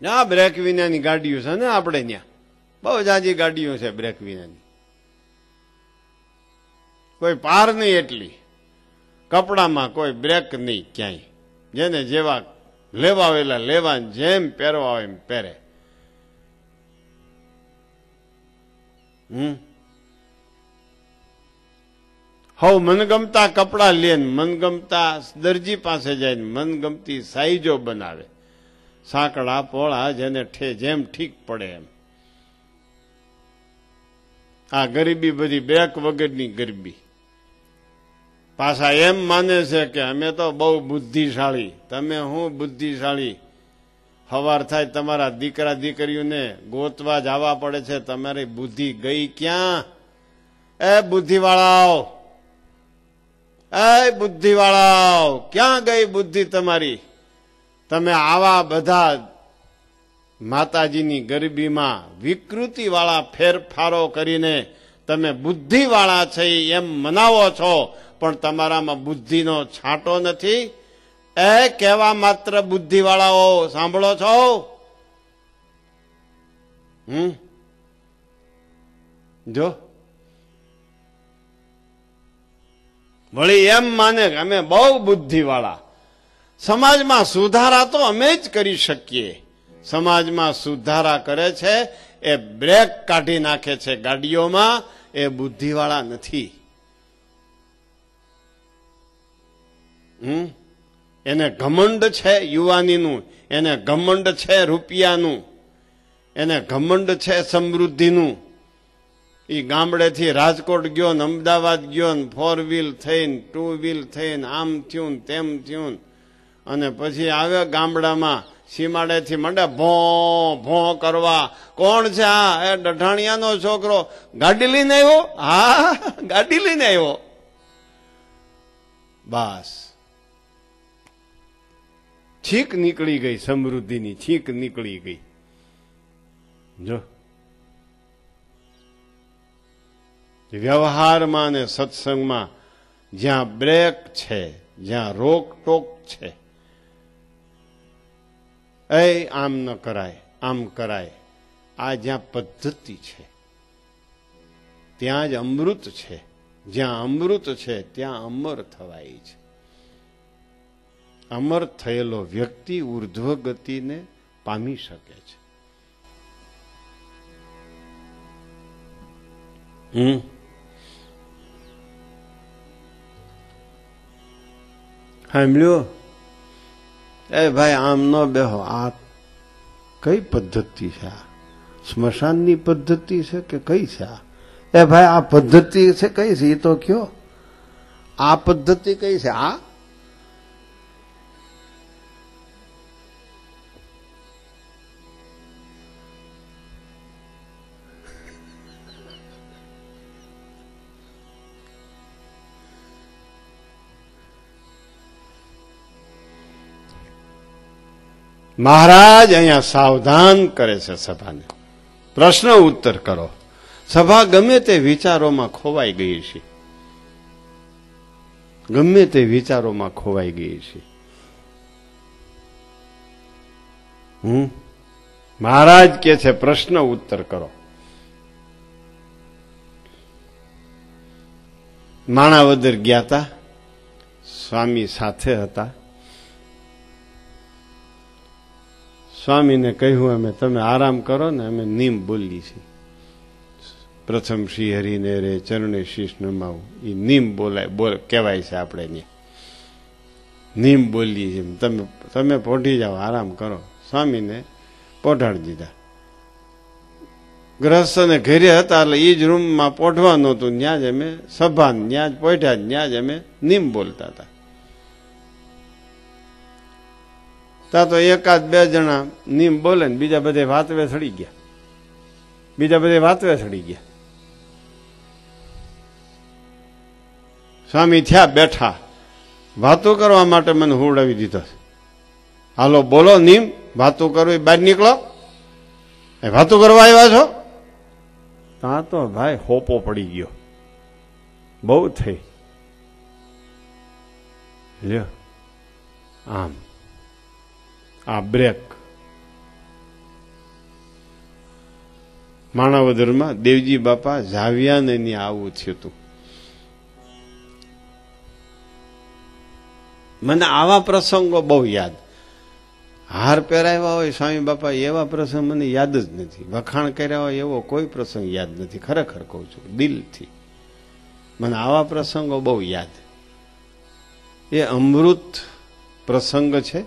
ના બ્રેક વિનાની ગાડીઓ છે ને આપણે ત્યાં બહુ જાજી ગાડીઓ છે બ્રેક વિનાની, કોઈ પાર નહીં એટલી. કપડામાં કોઈ બ્રેક નહીં ક્યાંય, જેને જેવા લેવા આવેલા લેવા, જેમ પહેરવા આવે એમ પહેરે. હવ મનગમતા કપડા લે, મનગમતા દરજી પાસે જાય, મનગમતી સાઈજો બનાવે, સાંકડા પોળા જેને જેમ ઠીક પડે એમ. આ ગરીબી બધી બ્રેક વગરની ગરીબી. પાછા એમ માને છે કે અમે તો બહુ બુદ્ધિશાળી. તમે હું બુદ્ધિશાળી? સવાર થાય તમારા દીકરા દીકરીઓને ગોતવા જવા પડે છે, તમારી બુદ્ધિ ગઈ ક્યાં? એ બુદ્ધિવાળાઓ, એ બુદ્ધિવાળાઓ, ક્યાં ગઈ બુદ્ધિ તમારી? તમે આવા બધા માતાજીની ગરબીમાં વિકૃતિવાળા ફેરફારો કરીને તમે બુદ્ધિવાળા છે એમ મનાવો છો, પણ તમારામાં બુદ્ધિનો છાંટો નથી. એ કેવા માત્ર બુદ્ધિવાળાઓ સાંભળો છો? જો વળી એમ માને કે અમે બહુ બુદ્ધિવાળા, સમાજમાં સુધારા તો અમે જ કરી શકીએ. સમાજમાં સુધારા કરે છે એ બ્રેક કાઢી નાખે છે ગાડીઓમાં, એ બુદ્ધિવાળા નથી. એને ઘમંડ છે યુવાનીનું, એને ઘમંડ છે રૂપિયાનું, એને ઘમંડ છે સમૃદ્ધિનું. એ ગામડેથી રાજકોટ ગયો ને અમદાવાદ ગયો ને 4 વ્હીલ થઈને 2 વ્હીલ થઈને આમ થયું તેમ થયું, અને પછી આવ્યો ગામડામાં સીમાડેથી મંડે ભો ભો કરવા. કોણ છે આ? એ ડઢાણિયાનો છોકરો. ગાડી લઈને આવ્યો? હા, ગાડી લઈને આવ્યો. બસ છીક નીકળી ગઈ, સમૃદ્ધિની છીક નીકળી ગઈ. જો વ્યવહારમાં ને સત્સંગમાં જ્યાં બ્રેક છે, જ્યાં રોકટોક છે, એ આમ ન કરાય, આમ કરાય, આ જ્યાં પદ્ધતિ છે ત્યાં જ અમૃત છે. જ્યાં અમૃત છે ત્યાં અમર થવાય છે. અમર થયેલો વ્યક્તિ ઉર્ધ્વ ગતિને પામી શકે છે. સાંભળ્યો? એ ભાઈ આમ ન બેહો. આ કઈ પદ્ધતિ છે? આ સ્મશાનની પદ્ધતિ છે કે કઈ છે? એ ભાઈ આ પદ્ધતિ છે કઈ છે એ તો કયો. આ પદ્ધતિ કઈ છે? આ મહારાજ અહીંયા સાવધાન કરે છે સભાને. પ્રશ્ન ઉત્તર કરો. સભા ગમે તે વિચારોમાં ખોવાઈ ગઈ છે, ગમે તે વિચારોમાં ખોવાઈ ગઈ છે. મહારાજ કે છે પ્રશ્ન ઉત્તર કરો. માણાવદર ગયા હતા, સ્વામી સાથે હતા. સ્વામીને કહ્યું અમે તમે આરામ કરો ને, અમે નીમ બોલીએ છીએ. પ્રથમ શ્રી હરિને રે ચરણે શીશ નમાવું, એ નીમ બોલાય કહેવાય છે. આપણે નીમ બોલીએ છીએ. તમે પોઢી જાઓ, આરામ કરો. સ્વામીને પોઢાડી દીધા. ગ્રહસ્થને ઘેરે હતા એટલે એ જ રૂમમાં પોઢવા નહોતું, ત્યાં જ અમે સભા ત્યાં જ પોઢ્યા, ત્યાં જ અમે નીમ બોલતા હતા. ત્યાં તો એકાદ બે જણા નીમ બોલે ને બીજા બધે વાતવે સડી ગયા. બીજા બધે વાતવે સડી ગયા. સ્વામી થયા બેઠા, વાતો કરવા માટે મને હુવડાવી દીધો. હાલો બોલો નીમ, વાતો કરવી, બહાર નીકળો. વાતો કરવા આવ્યા છો? ત્યાં તો ભાઈ હોપો પડી ગયો. બહુ થઈ લ્યો આમ આ બ્રેક. માણાવદરમાં દેવજી બાપા ઝાવિયાને ની આવું થયું હતું. મને આવા પ્રસંગો બહુ યાદ. હાર પહેરાવ્યા હોય સ્વામી બાપા એવા પ્રસંગ મને યાદ જ નથી. વખાણ કર્યા હોય એવો કોઈ પ્રસંગ યાદ નથી. ખરેખર કહું છું દિલથી, મને આવા પ્રસંગો બહુ યાદ. એ અમૃત પ્રસંગ છે,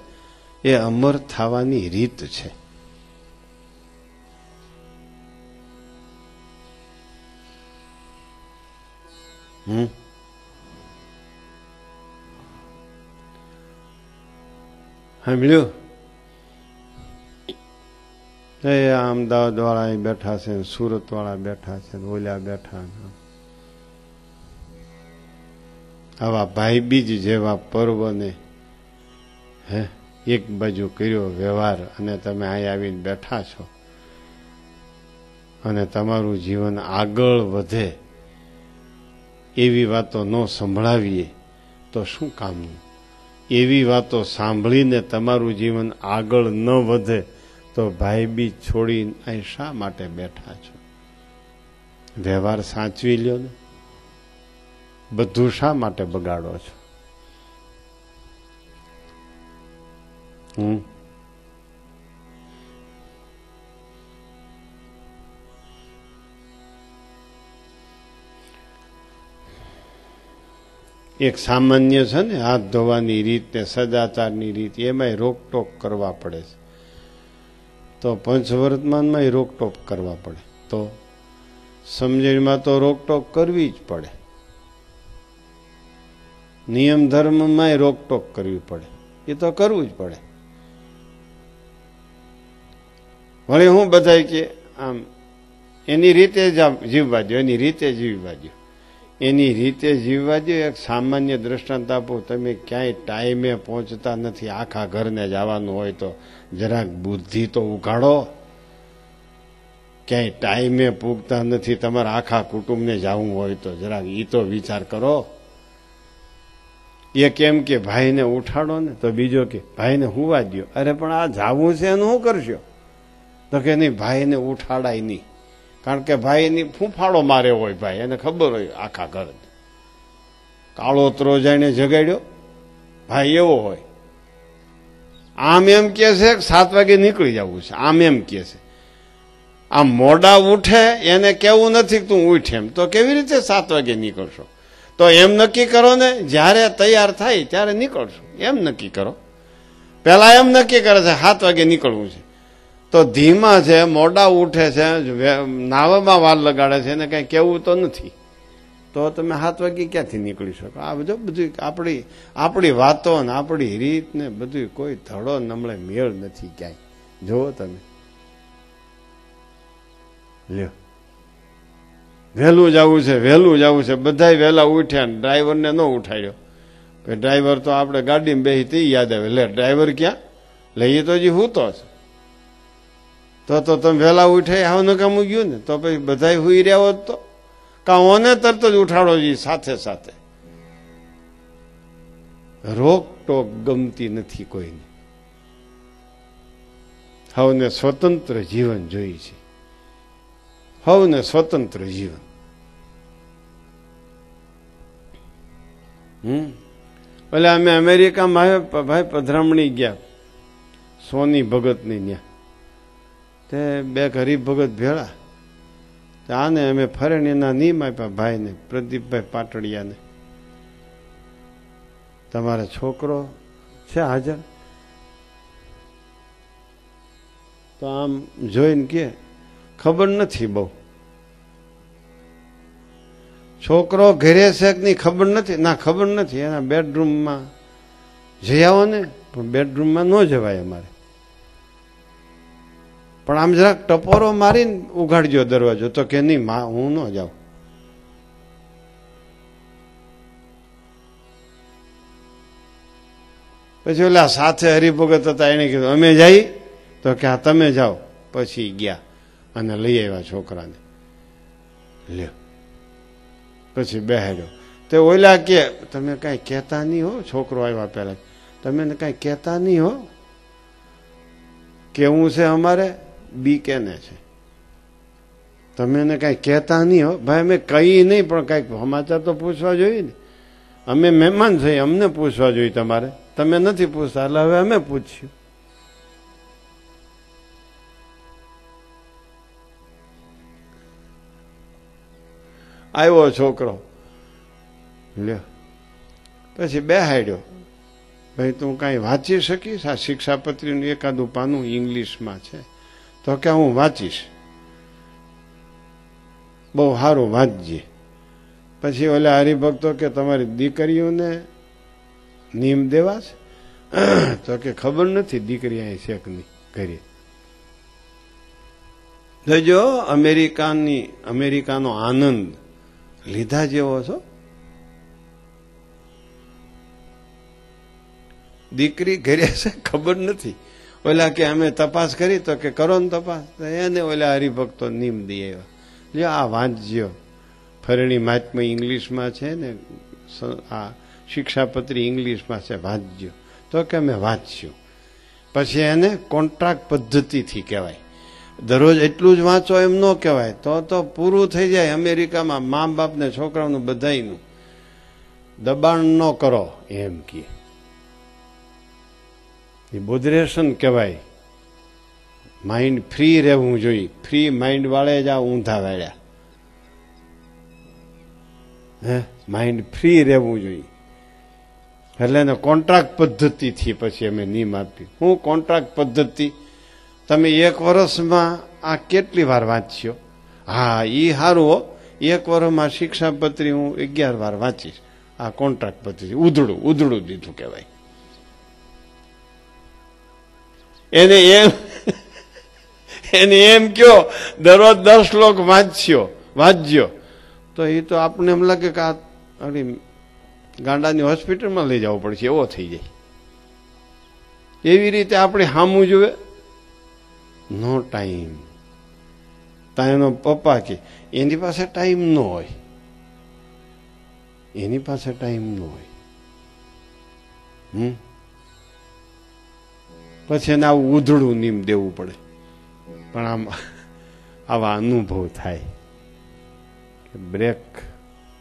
એ અમર થવાની રીત છે. સાંભળ્યું? એ અમદાવાદ વાળા બેઠા છે, સુરત વાળા બેઠા છે, ઓલા બેઠા. આવા ભાઈબીજ જેવા પર્વને એક બાજુ કર્યો વ્યવહાર અને તમે અહીં આવીને બેઠા છો અને તમારું જીવન આગળ વધે એવી વાતો ન સંભળાવીએ તો શું કામનું? એવી વાતો સાંભળીને તમારું જીવન આગળ ન વધે તો ભાઈબીજ છોડીને અહીં શા માટે બેઠા છો? વ્યવહાર સાચવી લ્યો ને. બધું શા માટે બગાડો છો? એક સામાન્ય છે ને હાથ ધોવાની રીત ને સદાચારની રીત, એમાંય રોકટોક કરવા પડે છે. તો પંચવર્તમાનમાં રોકટોક કરવા પડે, તો સમજણમાં તો રોકટોક કરવી જ પડે. નિયમ ધર્મમાં રોકટોક કરવી પડે, એ તો કરવું જ પડે. વળી હું બધા કે આમ એની રીતે જ જીવવા દો, એની રીતે જીવવા દો, એની રીતે જીવવા દો. એક સામાન્ય દ્રષ્ટાંત આપું. તમે ક્યાંય ટાઈમે પહોંચતા નથી, આખા ઘરને જવાનું હોય તો જરાક બુદ્ધિ તો ઉઘાડો. ક્યાંય ટાઈમે પૂગતા નથી, તમારા આખા કુટુંબને જવું હોય તો જરાક ઈ તો વિચાર કરો. એ કેમ કે ભાઈને ઉઠાડો ને, તો બીજો કે ભાઈને હુવા દો. અરે પણ આ જાવું છે એનું શું કરશો? તો કે નહીં, ભાઈને ઉઠાડાય નહીં, કારણ કે ભાઈની ફૂંફાળો મારે હોય. ભાઈ એને ખબર હોય આખા ઘર. કાળો ત્રોજાઈને જગાડ્યો ભાઈ એવો હોય. આમ એમ કે છે 7 વાગે નીકળી જવું છે, આમ એમ કે છે. આમ મોડા ઉઠે એને કેવું નથી તું ઉઠ એમ, તો કેવી રીતે 7 વાગે નીકળશો? તો એમ નક્કી કરો ને, જ્યારે તૈયાર થાય ત્યારે નીકળશું, એમ નક્કી કરો. પેલા એમ નક્કી કરે છે 7 વાગે નીકળવું છે, તો ધીમા છે, મોડા ઉઠે છે, નાવામાં વાર લગાડે છે, એને કઈ કેવું તો નથી, તો તમે 7 વાગે ક્યાંથી નીકળી શકો? આ બધું આપણી વાતો ને આપણી રીત ને બધું કોઈ ધડો નમળે મેળ નથી ક્યાંય. જુઓ તમે લ્યો, વહેલું જવું છે, વહેલું જવું છે, બધા વહેલા ઉઠ્યા ને ડ્રાઈવરને ન ઉઠાડ્યો. ડ્રાઈવર તો આપણે ગાડીમાં બેસી તે યાદ આવે, લે ડ્રાઈવર ક્યાં? લઈએ તો હજી હું તો તમે વહેલા ઉઠે આવ નકામું ગયું ને, તો પછી બધા હુઈ રહ્યા હોત તો કાઓને તરત જ ઉઠાડો જી સાથે સાથે. રોકટોક ગમતી નથી કોઈને. હવને સ્વતંત્ર જીવન જોઈ છે, હવને સ્વતંત્ર જીવન. એટલે અમે અમેરિકામાં ભાઈ પધરામણી ગયા સોની ભગતની ત્યાં. તે 2 હરિભગત ભેળા, આને અમે ફરેણીના નિયમ આપ્યા ભાઈને, પ્રદીપભાઈ પાટડિયાને, તમારો છોકરો છે હાજર? તો આમ જોઈને કે ખબર નથી, બહુ છોકરો ઘરે છે કે નહીં ખબર નથી. ના ખબર નથી, એના બેડરૂમમાં જઈ આવો ને. પણ બેડરૂમમાં ન જવાય અમારે, પણ આમ જરાક ટપોરો મારીને ઉઘાડજો દરવાજો. તો કે નહીં માં, હું ન જાઉં. પછી ઓલા સાથે હરિભગત હતા, એને કીધું અમે જઈ, તો કે હા તમે જાઓ. પછી ગયા અને લઈ આવ્યા છોકરાને. લ્યો, પછી બેહાડ્યો. તે ઓલા કે તમે કઈ કહેતા નહીં હો, છોકરો આવ્યા પેલા તમે કઈ કહેતા નહીં હો, કેવું છે અમારે બી કેને છે, તમે એને કઈ કહેતા નહીં હો. ભાઈ અમે કઈ નહીં, પણ કઈક સમાચાર તો પૂછવા જોઈએ ને. અમે મહેમાન છીએ, અમને પૂછવા જોઈએ તમારે, તમે નથી પૂછતા એટલે હવે અમે પૂછ્યું. આવ્યો છોકરો, લ્યો પછી બેહાડ્યો. ભાઈ તું કાંઈ વાંચી શકીશ? આ શિક્ષાપત્રીનું એકાદું પાનું ઇંગ્લિશમાં છે. તો કે હું વાંચીશ. બહુ સારું વાંચજે. પછી ઓલા હરિભક્તો કે તમારી દીકરીઓને નિયમ દેવા છે? તો કે ખબર નથી દીકરી અહીં છે કે નહીં ઘરે. જોજો અમેરિકાનો આનંદ લીધા જેવો છો. દીકરી ઘરે છે ખબર નથી. ઓલા કે અમે તપાસ કરી તો કે કરો ને તપાસ. એને ઓલા હરિભક્તો નિમ દઈ આવ્યા. લ્યો આ વાંચજો, ફરણી મહાત્મા ઇંગ્લિશમાં છે ને, આ શિક્ષાપત્રી ઇંગ્લિશમાં છે, વાંચજો. તો કે અમે વાંચ્યું. પછી એને કોન્ટ્રાક્ટ પદ્ધતિથી કહેવાય. દરરોજ એટલું જ વાંચો એમ ન કહેવાય, તો પૂરું થઈ જાય. અમેરિકામાં મા બાપને છોકરાઓનું બધાયનું દબાણ ન કરો એમ કે એ બોધરેશન કહેવાય. માઇન્ડ ફ્રી રહેવું જોઈએ. ફ્રી માઇન્ડ વાળે જ આ ઊંધા વાળ્યા. માઇન્ડ ફ્રી રહેવું જોઈએ. એટલે એને કોન્ટ્રાક્ટ પદ્ધતિથી પછી અમે નિયમ આપી. હું કોન્ટ્રાક્ટ પદ્ધતિ, તમે 1 વર્ષમાં આ કેટલી વાર વાંચ્યો? હા, એ સારું હો, 1 વર્ષમાં શિક્ષાપત્રી હું 11 વાર વાંચીશ. આ કોન્ટ્રાક્ટ પદ્ધતિ ઉધડું દીધું કહેવાય. એને એમ કયો દરરોજ 10 શ્લોક વાંચજો, તો એ તો આપણે એમ લાગે કે આ ગાંડાની હોસ્પિટલમાં લઈ જવું પડશે એવો થઈ જાય. એવી રીતે આપણે સામું જોવે. નો ટાઈમ. ત્યાં એનો પપ્પા કે એની પાસે ટાઈમ ન હોય, એની પાસે ટાઈમ ન હોય. પછી એને આવું ઉધડું નીમ દેવું પડે. પણ આમ આવા અનુભવ થાય કે બ્રેક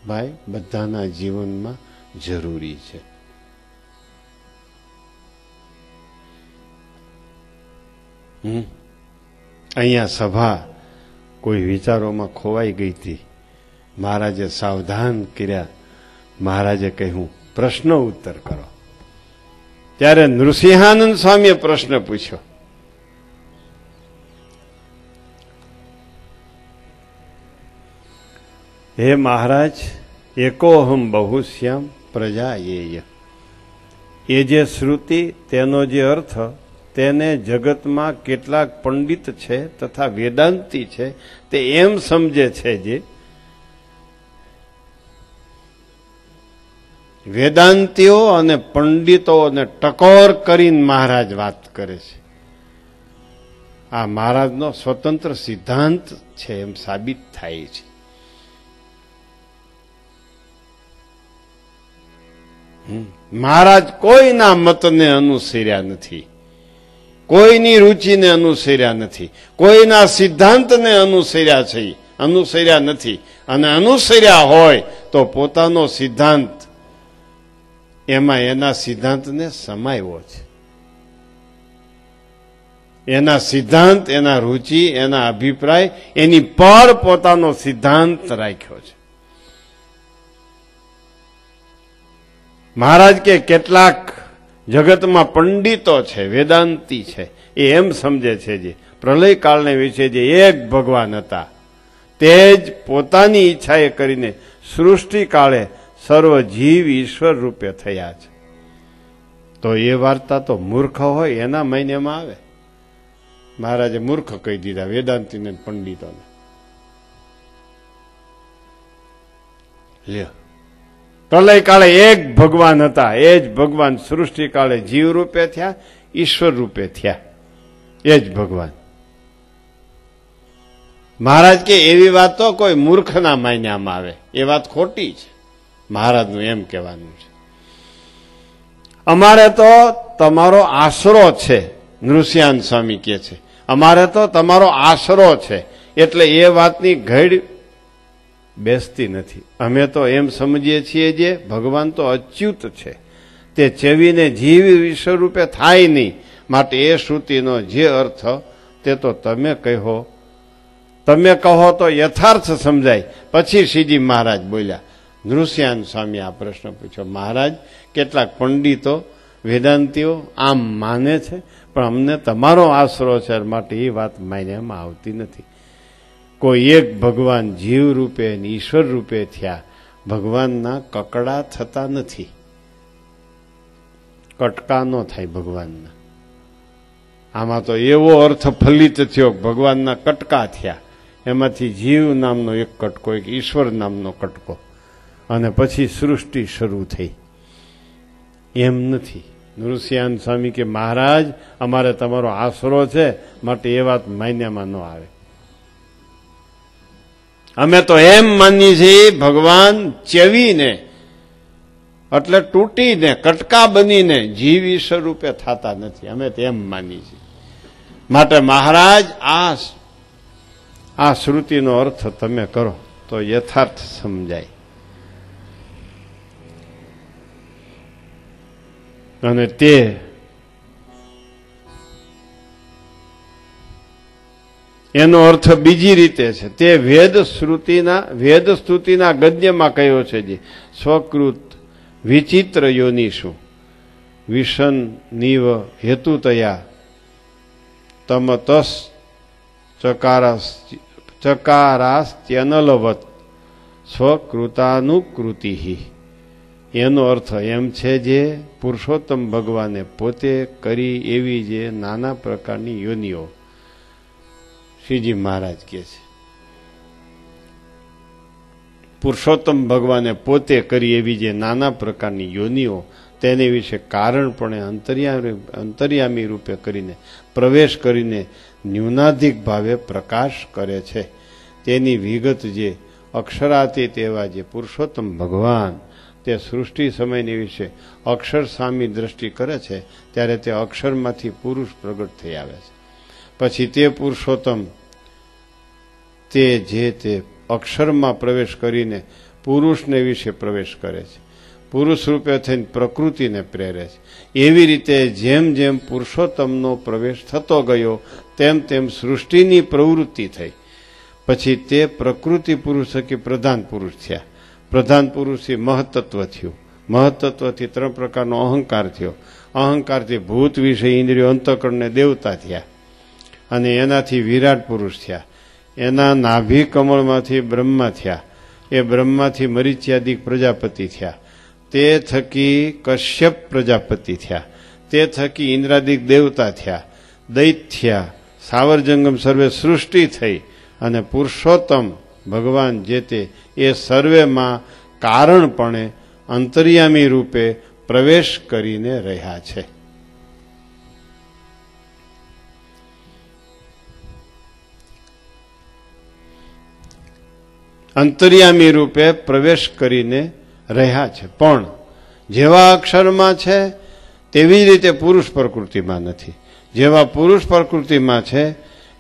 ભાઈ બધાના જીવનમાં જરૂરી છે. અહીંયા સભા કોઈ વિચારોમાં ખોવાઈ ગઈ હતી. મહારાજે સાવધાન કર્યા. મહારાજે કહ્યું પ્રશ્ન ઉત્તર કરો. ત્યારે નૃસિંહાનંદ સ્વામીએ પ્રશ્ન પૂછ્યો. હે મહારાજ, એકોહમ બહુશ્યામ પ્રજાયેય, એ જે શ્રુતિ, તેનો જે અર્થ, તેને જગતમાં કેટલાક પંડિત છે તથા વેદાંતી છે તે એમ સમજે છે. જે વેદાંતીઓ અને પંડિતોને ટકોર કરીને મહારાજ વાત કરે છે. આ મહારાજનો સ્વતંત્ર સિદ્ધાંત છે એમ સાબિત થાય છે. મહારાજ કોઈના મતને અનુસર્યા નથી, કોઈની રુચિને અનુસર્યા નથી, કોઈના સિદ્ધાંતને અનુસર્યા નથી. અને અનુસર્યા હોય તો પોતાનો સિદ્ધાંત, એમાં એના સિદ્ધાંતને સમાયો છે. એના સિદ્ધાંત, એના રુચિ, એના અભિપ્રાય, એની પર પોતાનો સિદ્ધાંત રાખ્યો છે. મહારાજ કે કેટલાક જગતમાં પંડિતો છે, વેદાંતી છે, એ એમ સમજે છે જે પ્રલય કાળને વિશે જે એક ભગવાન હતા, તે જ પોતાની ઈચ્છાએ કરીને સૃષ્ટિ કાળે સર્વ જીવ ઈશ્વર રૂપે થયા છે. તો એ વાર્તા તો મૂર્ખ હોય એના માન્યમાં આવે. મહારાજે મૂર્ખ કહી દીધા વેદાંતીને પંડિતોને. લ્યો, પ્રલય કાળે એક ભગવાન હતા, એ જ ભગવાન સૃષ્ટિ કાળે જીવ રૂપે થયા, ઈશ્વર રૂપે થયા. એ જ ભગવાન. મહારાજ કે એવી વાત તો કોઈ મૂર્ખના માન્યામાં આવે, એ વાત ખોટી છે. મહારાજનું એમ કહેવાનું છે. અમારે તો તમારો આશરો છે, નૃસિંહાનંદ સ્વામી કહે છે, અમારે તો તમારો આશરો છે, એટલે એ વાતની ઘડ બેસતી નથી. અમે તો એમ સમજીએ છીએ જે ભગવાન તો અચ્યુત છે, તે ચેવીને જીવ ઈશ્વર રૂપે થાય નહીં. માટે એ શ્રુતિનો જે અર્થ તે તો તમે કહો તો યથાર્થ સમજાય. પછી શ્રીજી મહારાજ બોલ્યા. નૃસિંહાનંદ સ્વામી આ પ્રશ્ન પૂછ્યો. મહારાજ, કેટલાક પંડિતો વેદાંતીઓ આમ માને છે, પણ અમને તમારો આશરો છે માટે એ વાત માન્યામાં આવતી નથી. કોઈ એક ભગવાન જીવ રૂપે અને ઈશ્વર રૂપે થયા. ભગવાનના કકડા થતા નથી, કટકા ન થાય ભગવાનના. આમાં તો એવો અર્થ ફલિત થયો, ભગવાનના કટકા થયા. એમાંથી જીવ નામનો એક કટકો, એક ઈશ્વર નામનો કટકો, અને પછી સૃષ્ટિ શરૂ થઈ. એમ નથી. નૃસિંહાન સ્વામી કે મહારાજ અમારે તમારો આશરો છે માટે એ વાત માન્યામાં ન આવે. અમે તો એમ માનીએ છીએ ભગવાન ચેવીને એટલે તૂટીને કટકા બનીને જીવ ઈશ્વર રૂપે થતા નથી. અમે તો એમ માનીએ છીએ. માટે મહારાજ આ શ્રુતિનો અર્થ તમે કરો તો યથાર્થ સમજાય. અને તે એનો અર્થ બીજી રીતે છે. તે વેદ સ્તુતિના ગદ્યમાં કહ્યો છે જે સ્વકૃત વિચિત્ર યોનિષુ વિશન નીવ હેતુતયા તમતસ ચકારાસ્ત્યનલવત સ્વકૃતાનુકૃતિ. એનો અર્થ એમ છે જે પુરુષોત્તમ ભગવાને પોતે કરી એવી જે નાના પ્રકારની યોનિઓ. શ્રીજી મહારાજ કહે છે પુરુષોત્તમ ભગવાને પોતે કરી એવી જે નાના પ્રકારની યોનિઓ તેની વિશે કારણપણે અંતર્યામી રૂપે કરીને પ્રવેશ કરીને ન્યૂનાધિક ભાવે પ્રકાશ કરે છે. તેની વિગત જે અક્ષરાતીત એવા જે પુરુષોત્તમ ભગવાન તે સૃષ્ટિ સમયની વિશે અક્ષર સામી દ્રષ્ટિ કરે છે ત્યારે તે અક્ષરમાંથી પુરુષ પ્રગટ થઈ આવે છે. પછી તે પુરુષોત્તમ તે અક્ષરમાં પ્રવેશ કરીને પુરુષને વિશે પ્રવેશ કરે છે. પુરુષ રૂપે થઈને પ્રકૃતિને પ્રેરે છે. એવી રીતે જેમ જેમ પુરુષોત્તમનો પ્રવેશ થતો ગયો તેમ તેમ સૃષ્ટિની પ્રવૃત્તિ થઈ. પછી તે પ્રકૃતિ પુરુષ થકી પ્રધાન પુરુષ થયા. પ્રધાન પુરુષથી મહત્તત્વ થયું. મહત્તત્વથી 3 પ્રકારનો અહંકાર થયો. અહંકારથી ભૂત વિષય ઇન્દ્રિયો અંતઃકરણને દેવતા થયા. અને એનાથી વિરાટ પુરુષ થયા. એના નાભી કમળમાંથી બ્રહ્મા થયા. એ બ્રહ્માથી મરીચ્યાદિક પ્રજાપતિ થયા. તે થકી કશ્યપ પ્રજાપતિ થયા. તે થકી ઇન્દ્રાદિક દેવતા થયા. દૈત થયા. સાવર જંગમ સર્વે સૃષ્ટિ થઈ. અને પુરુષોત્તમ ભગવાન જે તે એ સર્વેમાં કારણપણે અંતર્યામી રૂપે પ્રવેશ કરીને રહ્યા છે. અંતર્યામી રૂપે પ્રવેશ કરીને રહ્યા છે. પણ જેવા અક્ષરમાં છે તેવી જ રીતે પુરુષ પ્રકૃતિમાં નથી. જેવા પુરુષ પ્રકૃતિમાં છે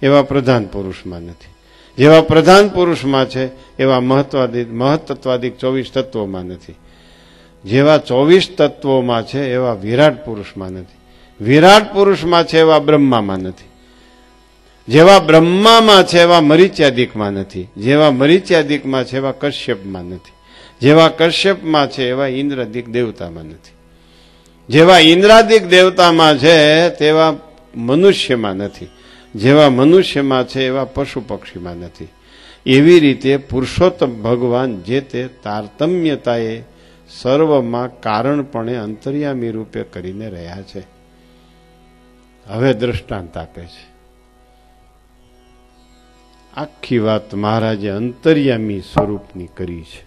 એવા પ્રધાન પુરુષમાં નથી. જેવા પ્રધાન પુરુષમાં છે એવા મહત્તત્વાદિક 24 તત્વોમાં નથી. જેવા 24 તત્વોમાં છે એવા વિરાટ પુરુષમાં નથી. વિરાટ પુરુષમાં છે એવા બ્રહ્મામાં નથી. જેવા બ્રહ્મામાં છે એવા મરીચ્યાદિકમાં નથી. જેવા મરીચ્યાદિકમાં છે એવા કશ્યપમાં નથી. જેવા કશ્યપમાં છે એવા ઇન્દ્રાદિક દેવતામાં નથી. જેવા ઇન્દ્રાદિક દેવતામાં છે તેવા મનુષ્યમાં નથી. જેવા મનુષ્યમાં છે એવા પશુ પક્ષીમાં નથી. એવી રીતે પુરુષોત્તમ ભગવાન જે તે તારતમ્યતાએ સર્વમાં કારણપણે અંતર્યામી રૂપે કરીને રહ્યા છે. હવે દ્રષ્ટાંત આપે છે. આખી વાત મહારાજે અંતર્યામી સ્વરૂપની કરી છે.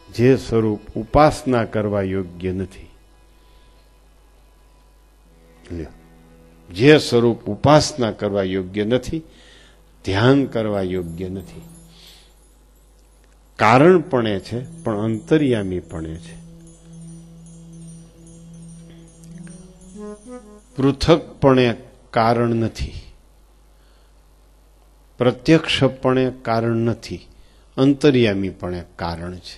જે સ્વરૂપ ઉપાસના કરવા યોગ્ય નથી. જે સ્વરૂપ ઉપાસના કરવા યોગ્ય નથી, ધ્યાન કરવા યોગ્ય નથી. કારણપણે છે પણ અંતર્યામીપણે છે. પૃથકપણે કારણ નથી. પ્રત્યક્ષપણે કારણ નથી. અંતર્યામીપણે કારણ છે.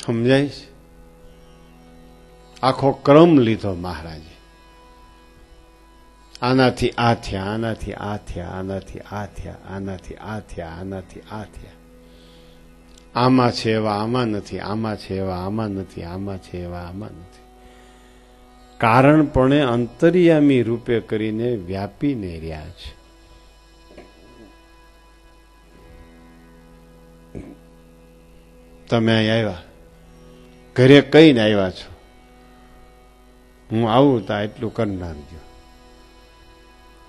સમજાય છે? આખો ક્રમ લીધો મહારાજે. આનાથી આ થયા, આનાથી આ થયા, આનાથી આ થયા, આનાથી આ થયા, આનાથી આ થયા. આમાં છે એવા આમાં નથી, આમાં છે એવા આમાં નથી, આમાં છે એવા આમાં નથી. કારણપણે અંતર્યામી રૂપે કરીને વ્યાપીને રહ્યા છે. તમે અહીં આવ્યા, ઘરે કહીને આવ્યા છો હું આવું તો એટલું કરી નાખજો.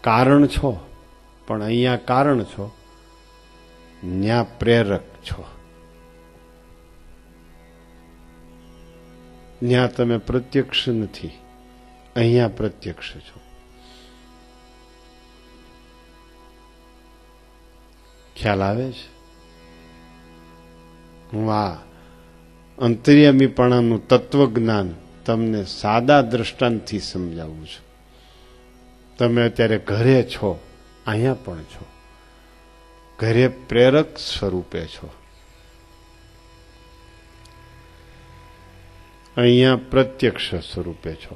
કારણ છો, પણ અહીંયા કારણ છો, ન્યા પ્રેરક છો. ત્યાં તમે પ્રત્યક્ષ નથી, અહીંયા પ્રત્યક્ષ છો. ખ્યાલ આવે છે? હું આ અંતર્યામીપણાનું તત્વજ્ઞાન તમને સાદા દ્રષ્ટાંતથી સમજાવું છું. તમે અત્યારે ઘરે છો, અહીંયા પણ છો. ઘરે પ્રેરક સ્વરૂપે છો, અહીંયા પ્રત્યક્ષ સ્વરૂપે છો.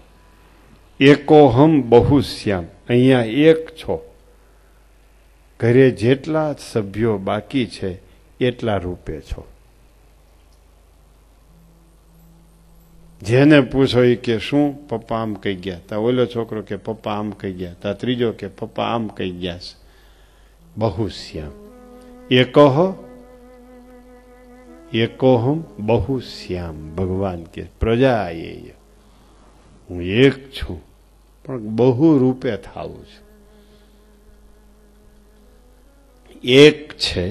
એકોહમ બહુશ્યામ, અહીંયા એક છો. ઘરે જેટલા સભ્યો બાકી છે એટલા રૂપે છો. જેને પૂછો એ કે શું પપ્પા આમ કહી ગયા, તા ઓલો છોકરો કે પપ્પા આમ કહી ગયા, તા ત્રીજો કે પપ્પા આમ કહી ગયા છે. બહુશ્યામ. એકોહમ બહુશ્યામ. ભગવાન કે પ્રજા એ હું એક છું પણ બહુ રૂપે થાવું છું. એક છે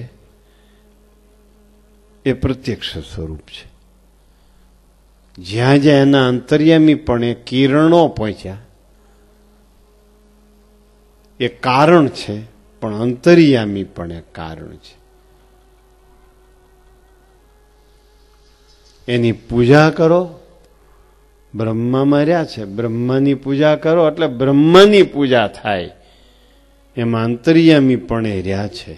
એ પ્રત્યક્ષ સ્વરૂપ છે. જ્યાં જ્યાં એના અંતર્યામીપણે કિરણો પહોંચ્યા એ કારણ છે, પણ અંતર્યામીપણે કારણ છે. એની પૂજા કરો. બ્રહ્મામાં રહ્યા છે, બ્રહ્માની પૂજા કરો એટલે બ્રહ્માની પૂજા થાય. એમાં અંતર્યામીપણે રહ્યા છે,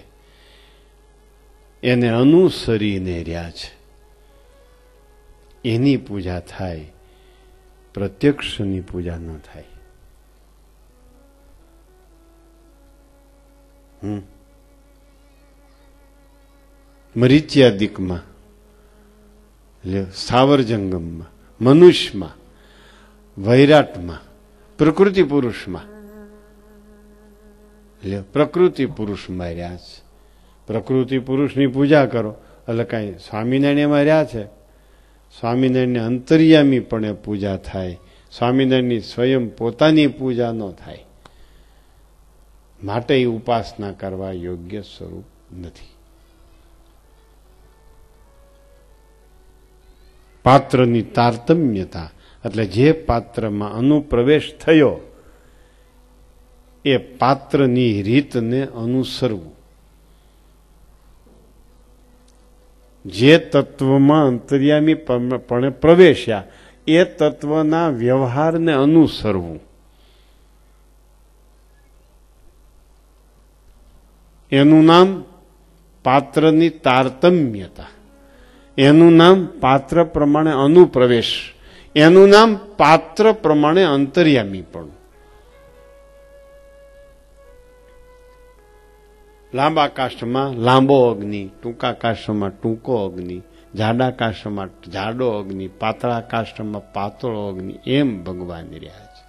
એને અનુસરીને રહ્યા છે, એની પૂજા થાય. પ્રત્યક્ષની પૂજા ન થાય. મરીચ્યાદિકમાં, સ્થાવર જંગમમાં, મનુષ્યમાં, વૈરાટમાં, પ્રકૃતિ પુરુષમાં, પ્રકૃતિ પુરુષમાં રહ્યા છે. પ્રકૃતિ પુરુષની પૂજા કરો એટલે કઈ સ્વામિનારાયણમાં રહ્યા છે. સ્વામિનારાયણને અંતર્યામીપણે પૂજા થાય. સ્વામિનારાયણની સ્વયં પોતાની પૂજા ન થાય. માટે ઉપાસના કરવા યોગ્ય સ્વરૂપ નથી. પાત્રની તારતમ્યતા એટલે જે પાત્રમાં અનુપ્રવેશ થયો એ પાત્રની રીતને અનુસરવું. જે તત્વમાં અંતર્યામીપણે પ્રવેશ્યા એ તત્વના વ્યવહારને અનુસરવું. એનું નામ પાત્રની તારતમ્યતા, એનું નામ પાત્ર પ્રમાણે અનુપ્રવેશ, એનું નામ પાત્ર પ્રમાણે અંતર્યામીપણું. લાંબા કાષ્ઠમાં લાંબો અગ્નિ, ટૂંકા કાષ્ઠમાં ટૂંકો અગ્નિ, જાડા કાષ્ઠમાં જાડો અગ્નિ, પાતળા કાષ્ઠમાં પાતળો અગ્નિ, એમ ભગવાન રહ્યા છે.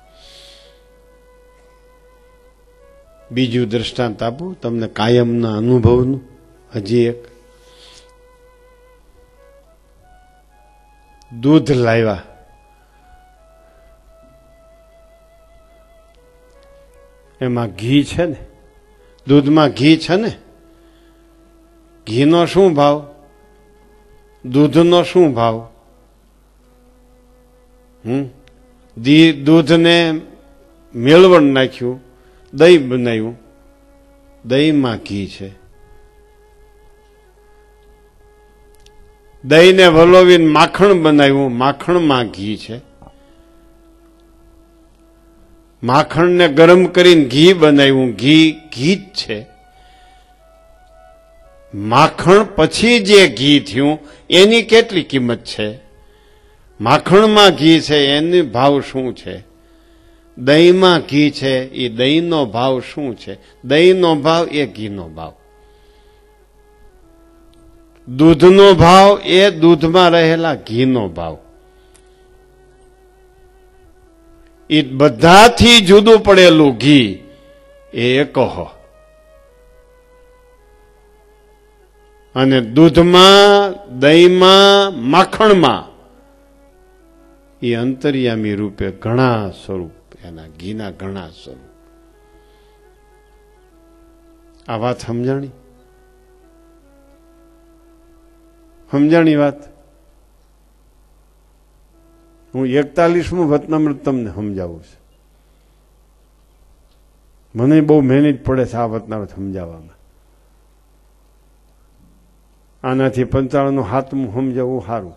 બીજું દ્રષ્ટાંત આપું તમને કાયમના અનુભવનું. હજી એક. દૂધ લાવ્યા, એમાં ઘી છે ને, દૂધમાં ઘી છે ને, ઘીનો શું ભાવ, દૂધનો શું ભાવ? દૂધને મેળવણ નાખ્યું, દહીં બનાવ્યું, દહીંમાં ઘી છે. દહીંને વલોવીને માખણ બનાવ્યું, માખણમાં ઘી છે. માખણને ગરમ કરીને ઘી બનાવ્યું, ઘી ઘી જ છે. માખણ પછી જે ઘી થયું એની કેટલી કિંમત છે? માખણમાં ઘી છે એનો ભાવ શું છે? દહીંમાં ઘી છે એ દહીંનો ભાવ શું છે? દહીંનો ભાવ એ ઘીનો ભાવ. દૂધનો ભાવ એ દૂધમાં રહેલા ઘીનો ભાવ. એ બધાથી જુદું પડેલું ઘી એ એકહ. અને દૂધમાં, દહીંમાં, માખણમાં એ અંતર્યામી રૂપે ઘણા સ્વરૂપ, એના ઘીના ઘણા સ્વરૂપ. આ વાત સમજાણી? સમજાણી વાત? હું 41મું વચનામૃત તમને સમજાવું છું. મને બહુ મહેનત પડે છે આ વચનામૃત સમજાવવામાં. આનાથી 95નું 7મું સમજાવવું સારું,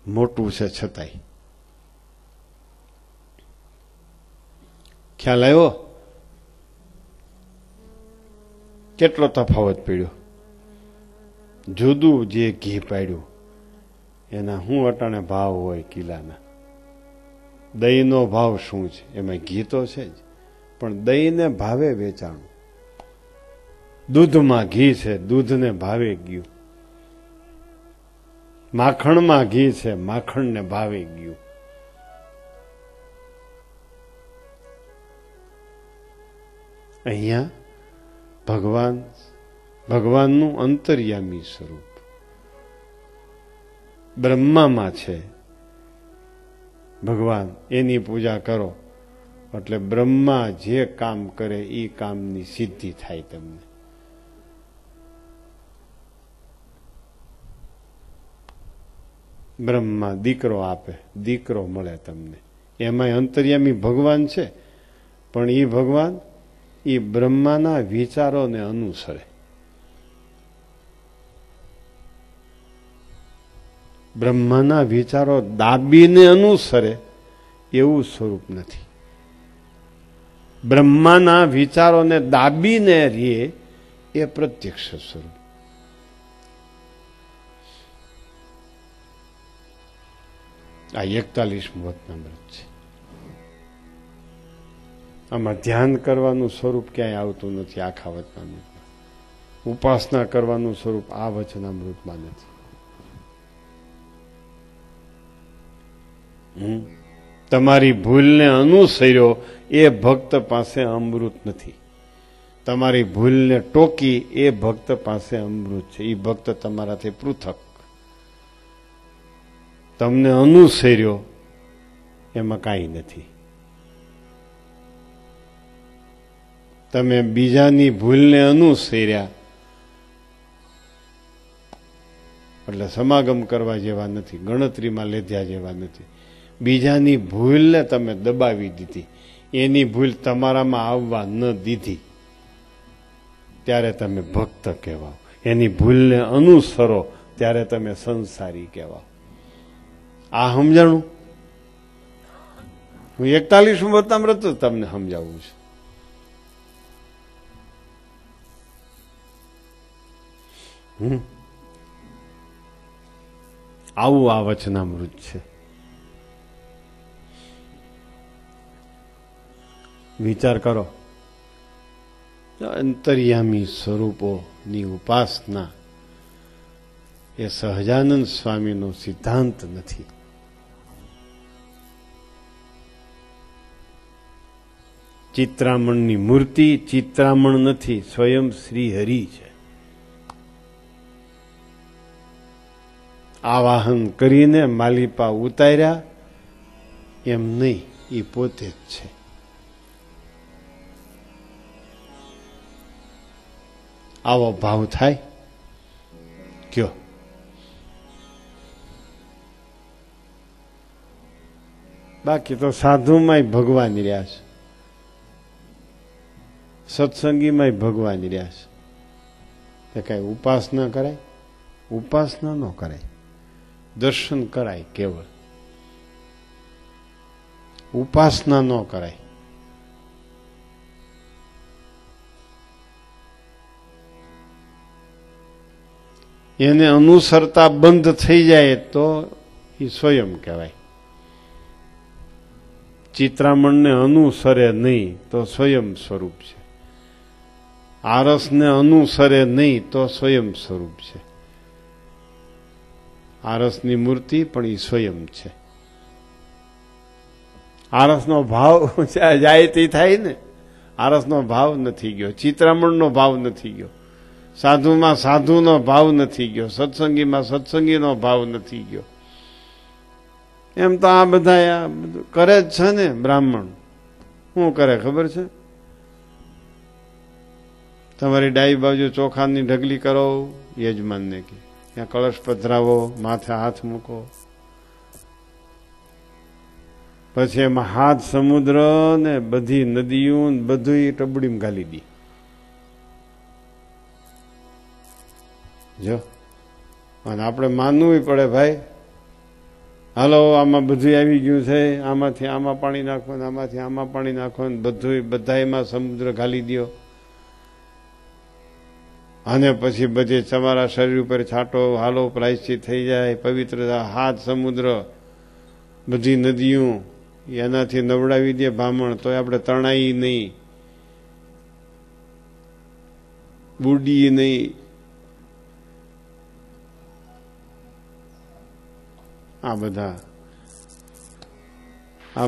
મોટું છે છતાંય. ખ્યાલ આવ્યો? કેટલો તફાવત પડ્યો. જુદું જે ઘી પાડ્યું એના શું અટાણે ભાવ હોય કિલ્લાના. દહીંનો ભાવ શું છે? એમાં ઘી તો છે જ, પણ દહીંને ભાવે વેચાણું. દૂધમાં ઘી છે, દૂધને ભાવે ગયું. માખણમાં ઘી છે, માખણને ભાવે ગયું. અહીંયા ભગવાનનું અંતર્યામી સ્વરૂપ બ્રહ્મામાં છે. ભગવાન એની પૂજા કરો એટલે બ્રહ્મા જે કામ કરે એ કામની સિદ્ધિ થાય તમને. બ્રહ્મા દીકરો આપે, દીકરો મળે તમને. એમાં અંતર્યામી ભગવાન છે, પણ એ ભગવાન એ બ્રહ્માના વિચારોને અનુસરે. બ્રહ્માના વિચારો દાબીને અનુસરે એવું સ્વરૂપ નથી. બ્રહ્માના વિચારોને દાબીને રે એ પ્રત્યક્ષ સ્વરૂપ. આ 41મું વચનામૃત છે. આમાં ધ્યાન કરવાનું સ્વરૂપ ક્યાંય આવતું નથી. આખા વચનામૃતમાં ઉપાસના કરવાનું સ્વરૂપ આ વચનામૃતમાં નથી. તમારી ભૂલને અનુસર્યો એ ભક્ત પાસે અમૃત નથી. તમારી ભૂલને ટોકી એ ભક્ત પાસે અમૃત છે. એ ભક્ત તમારાથી પૃથક. તમને અનુસર્યો એમાં કાંઈ નથી. તમે બીજાની ભૂલને અનુસર્યા એટલે સમાગમ કરવા જેવા નથી, ગણતરીમાં લીધા જેવા નથી. બીજાની ભૂલને તમે દબાવી દીધી, એની ભૂલ તમારામાં આવવા ન દીધી, ત્યારે તમે ભક્ત કહેવાઓ. એની ભૂલને અનુસરો ત્યારે તમે સંસારી કહેવાઓ. આ સમજાણું? હું 41મું વચનામૃત તમને સમજાવું છું. આવું આ વચનામૃત છે. વિચાર કરો, અંતર્યામી સ્વરૂપોની ઉપાસના એ સહજાનંદ સ્વામીનો સિદ્ધાંત નથી. ચિત્રામણની મૂર્તિ ચિત્રામણ નથી, સ્વયં શ્રી હરિ છે. આવાહન કરીને માલિપા ઉતાર્યા એમ નહીં, એ પોતે જ છે. આવો ભાવ થાય કયો? બાકી તો સાધુમાંય ભગવાન રહ્યા છે, સત્સંગીમાંય ભગવાન રહ્યા છે. કઈ ઉપાસના કરાય? ઉપાસના ન કરાય. દર્શન કરાય કેવળ, ઉપાસના ન કરાય. એને અનુસરતા બંધ થઈ જાય તો એ સ્વયં કહેવાય. ચિત્રામણને અનુસરે નહીં તો સ્વયં સ્વરૂપ છે. આરસને અનુસરે નહીં તો સ્વયં સ્વરૂપ છે. આરસની મૂર્તિ પણ એ સ્વયં છે. આરસનો ભાવ જાય તે થાય ને. આરસનો ભાવ નથી ગયો, ચિત્રામણનો ભાવ નથી ગયો, સાધુમાં સાધુનો ભાવ નથી ગયો, સત્સંગીમાં સત્સંગીનો ભાવ નથી ગયો. એમ તો આ બધા કરે જ છે ને. બ્રાહ્મણ શું કરે ખબર છે? તમારી ડાઈ બાજુ ચોખાની ઢગલી કરો, યજમાનને કે ત્યાં કળશ પધરાવો, માથે હાથ મૂકો, પછી એમાં હાથ સમુદ્ર ને બધી નદીઓ બધું ટબડીમાં ગાલી દી. જો અને આપણે માનવું પડે ભાઈ, હાલો આમાં બધું આવી ગયું છે, આમાંથી આમાં પાણી નાખો ને આમાંથી આમાં પાણી નાખો ને બધું બધામાં સમુદ્ર ગાલી દો. અને પછી બધી તમારા શરીર ઉપર છાંટો, હાલો પ્રાયશ્ચિત થઈ જાય, પવિત્રતા, હાથ સમુદ્ર બધી નદીઓ એનાથી નવડાવી દે બ્રાહ્મણ, તો આપણે તણાઈ નહીં, બુડીએ નહીં. આ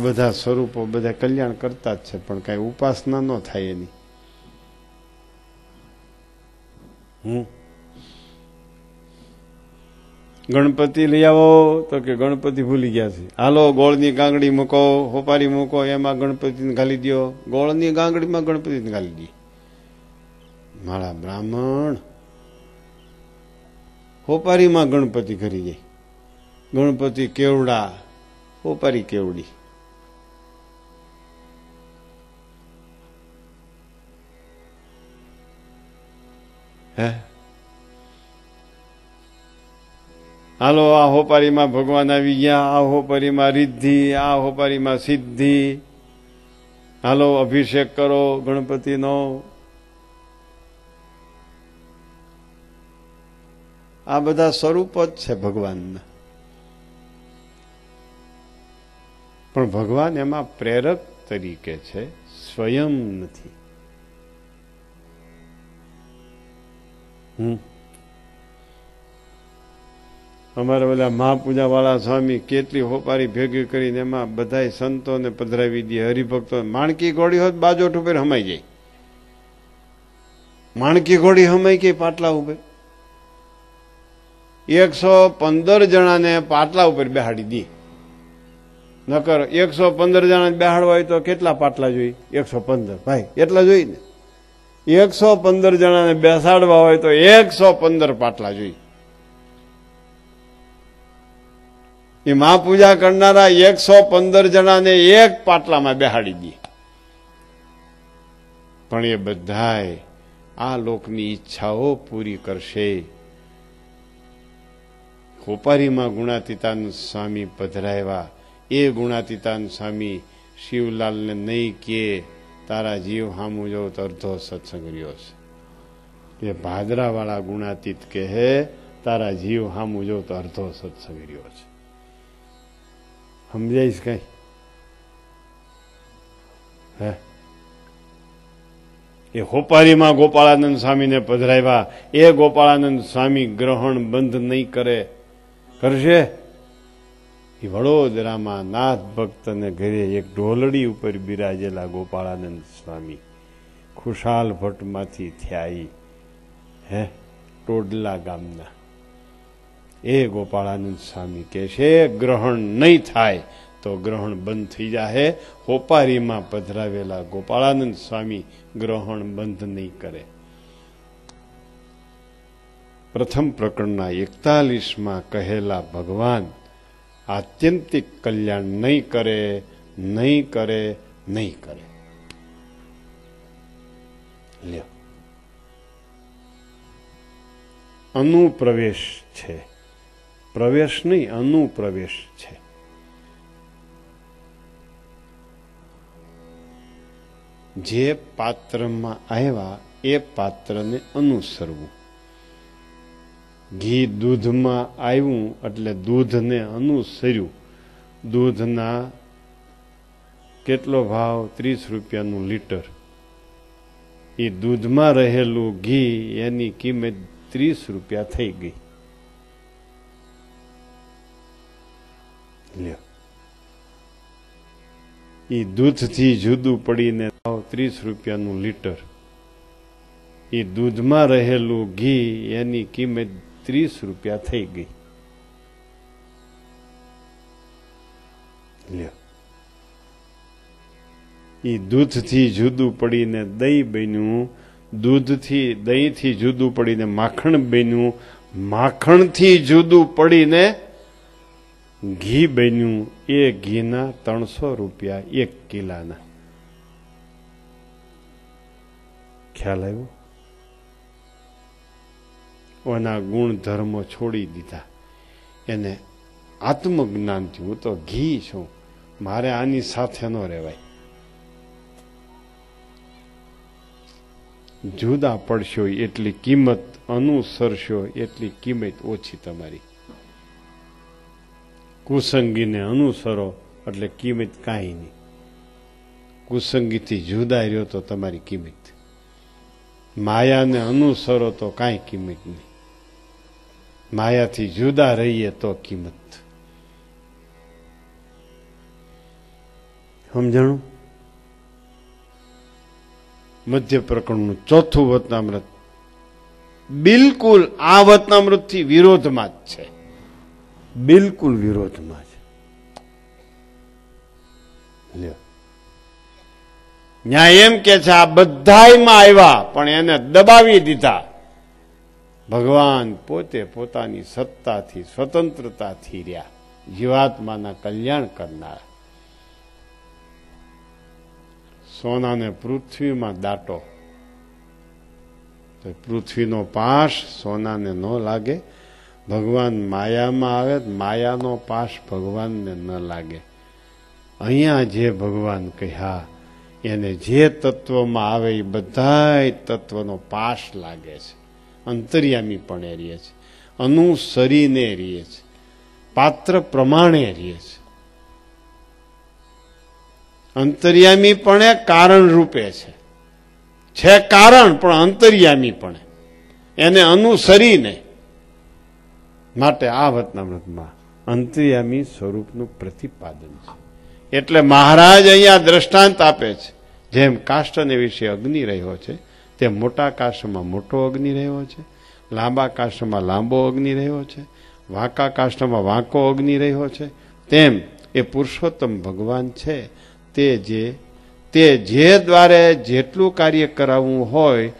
બધા સ્વરૂપો બધા કલ્યાણ કરતા જ છે, પણ કઈ ઉપાસના ન થાય એની. ગણપતિ લઈ આવો તો કે ગણપતિ ભૂલી ગયા છે, હાલો ગોળની ગાંગડી મૂકો, હોપારી મૂકો, એમાં ગણપતિને ઘાલી દો. ગોળની ગાંગડીમાં ગણપતિને ઘાલી દે. મારા બ્રાહ્મણ હોપારીમાં ગણપતિ કરી જાય. ગણપતિ કેવડા, હોપારી કેવડી. હે હાલો આ હોપારીમાં ભગવાન આવી ગયા, આ હોપારીમાં રિદ્ધિ, આ હોપારીમાં સિદ્ધિ, હાલો અભિષેક કરો ગણપતિનો. આ બધા સ્વરૂપ જ છે ભગવાનના, પણ ભગવાન એમાં પ્રેરક તરીકે છે, સ્વયં નથી. અમારા ઓલા મહાપૂજા વાળા સ્વામી કેટલી હોપારી ભેગી કરીને એમાં બધા સંતોને પધરાવી દે, હરિભક્તો. માણકી ઘોડી હોત બાજોટ ઉપર હમાઈ જાય. માણકી ઘોડી હમાઈ કે પાટલા ઉપર 115 જણાને પાટલા ઉપર બેહાડી દે. નકર 115 જણા બેહાડવા હોય તો કેટલા પાટલા જોઈએ? 115 ભાઈ એટલા જોઈએ ને. 115 જણાને બેસાડવા હોય તો 115 પાટલા જોઈએ. એ મહાપૂજા કરનારા 115 જણાને એક પાટલામાં બેહાડી દે. પણ એ બધાય આ લોકની ઈચ્છાઓ પૂરી કરશે. હોપારીમાં ગુણાતીતાનંદ સ્વામી પધરાવ્યા. એ ગુણાતીતાનંદ સ્વામી શિવલાલને નહીં કે તારા જીવ હામું જવું તો અડધો સત્સંગ રહ્યો છે. એ ભાદરાવાળા ગુણાતીત કહે તારા જીવ હામું જવું તો અડધો સત્સંગ રહ્યો છે. સમજાઈશ કઈ? હે એ હોપારીમાં ગોપાળાનંદ સ્વામીને પધરાવ્યા. એ ગોપાળાનંદ સ્વામી ગ્રહણ બંધ નહીં કરે. કરશે? એ વડોદરામાં નાથ ભક્તને ઘરે એક ઢોલડી ઉપર બિરાજેલા ગોપાળાનંદ સ્વામી ખુશાલ ભટ્ટમાંથી થયા. હે ટોડલા ગામના એ ગોપાળાનંદ સ્વામી કહે છે ગ્રહણ નહીં થાય તો ગ્રહણ બંધ થઈ જાય. હોપારીમાં પધરાવેલા ગોપાળાનંદ સ્વામી ગ્રહણ બંધ નહીં કરે. પ્રથમ પ્રકરણના 41માં કહેલા ભગવાન આત્યંતિક કલ્યાણ નહીં કરે, નહીં કરે, નહીં કરે. લ્યો અનુપ્રવેશ છે, પ્રવેશ નહીં અનુપ્રવેશ છે. જે પાત્રમાં આવ્યા એ પાત્રને અનુસરવું. ઘી દૂધમાં આવ્યું એટલે દૂધને અનુસર્યું. દૂધના કેટલો ભાવ? 30 રૂપિયાનું લીટર. એ દૂધમાં રહેલું ઘી એની કિંમત 30 રૂપિયા થઈ ગઈ. લ્યો એ દૂધથી જુદું પડીને 30 રૂપિયાનું લીટર. એ દૂધમાં રહેલું ઘી એની કિંમત 30 રૂપિયા થઈ ગઈ. લ્યો એ દૂધથી જુદું પડીને દહીં બન્યું. દહીંથી જુદું પડીને માખણ બન્યું. માખણથી જુદું પડીને ઘી બન્યું એ ઘીના 300 રૂપિયા 1 કિલાના. ખ્યાલ આવ્યો? એના ગુણધર્મો છોડી દીધા. એને આત્મજ્ઞાન થયું, હું તો ઘી છું, મારે આની સાથે ન રહેવાય. જુદા પડશો એટલી કિંમત, અનુસરશો એટલી કિંમત ઓછી તમારી. કુસંગીને અનુસરો એટલે કિંમત કાંઈ નહીં. કુસંગીથી જુદા રહ્યો તો તમારી કિંમત. માયાને અનુસરો તો કાંઈ કિંમત નહીં. માયાથી જુદા રહીએ તો કિંમત. સમજાણું? મધ્ય પ્રકરણનું 4થું વચનામૃત બિલકુલ આ વચનામૃતથી વિરોધમાં જ છે. બિલકુલ વિરોધમાં છે. ન્યાય એમ કે છે આ બધાયમાં આવ્યા પણ એને દબાવી દીધા. ભગવાન પોતે પોતાની સત્તાથી સ્વતંત્રતાથી રહ્યા, જીવાત્માના કલ્યાણ કરનાર. સોનાને પૃથ્વીમાં દાટો તો પૃથ્વીનો પાશ સોનાને ન લાગે. ભગવાન માયામાં આવે, માયાનો પાશ ભગવાનને ન લાગે. અહીંયા જે ભગવાન કહ્યા એને જે તત્વમાં આવે એ બધા તત્વનો પાશ લાગે છે. અંતર્યામી પણ રહીએ છે, અનુસરીને રહીએ છે, પાત્ર પ્રમાણે રહીએ છે. અંતર્યામી પણ કારણ રૂપે છે કારણ પણ અંતર્યામી પણ એને અનુસરીને. માટે આ વચનામૃતમાં અંતર્યામી સ્વરૂપનું પ્રતિપાદન છે. એટલે મહારાજ અહીંયા દ્રષ્ટાંત આપે છે. જેમ કાષ્ટને વિશે અગ્નિ રહ્યો છે તેમ મોટા કાષ્ટમાં મોટો અગ્નિ રહ્યો છે, લાંબા કાષ્ટમાં લાંબો અગ્નિ રહ્યો છે, વાંકા કાષ્ટમાં વાંકો અગ્નિ રહ્યો છે. તેમ એ પુરુષોત્તમ ભગવાન છે તે જે દ્વારે જેટલું કાર્ય કરાવવું હોય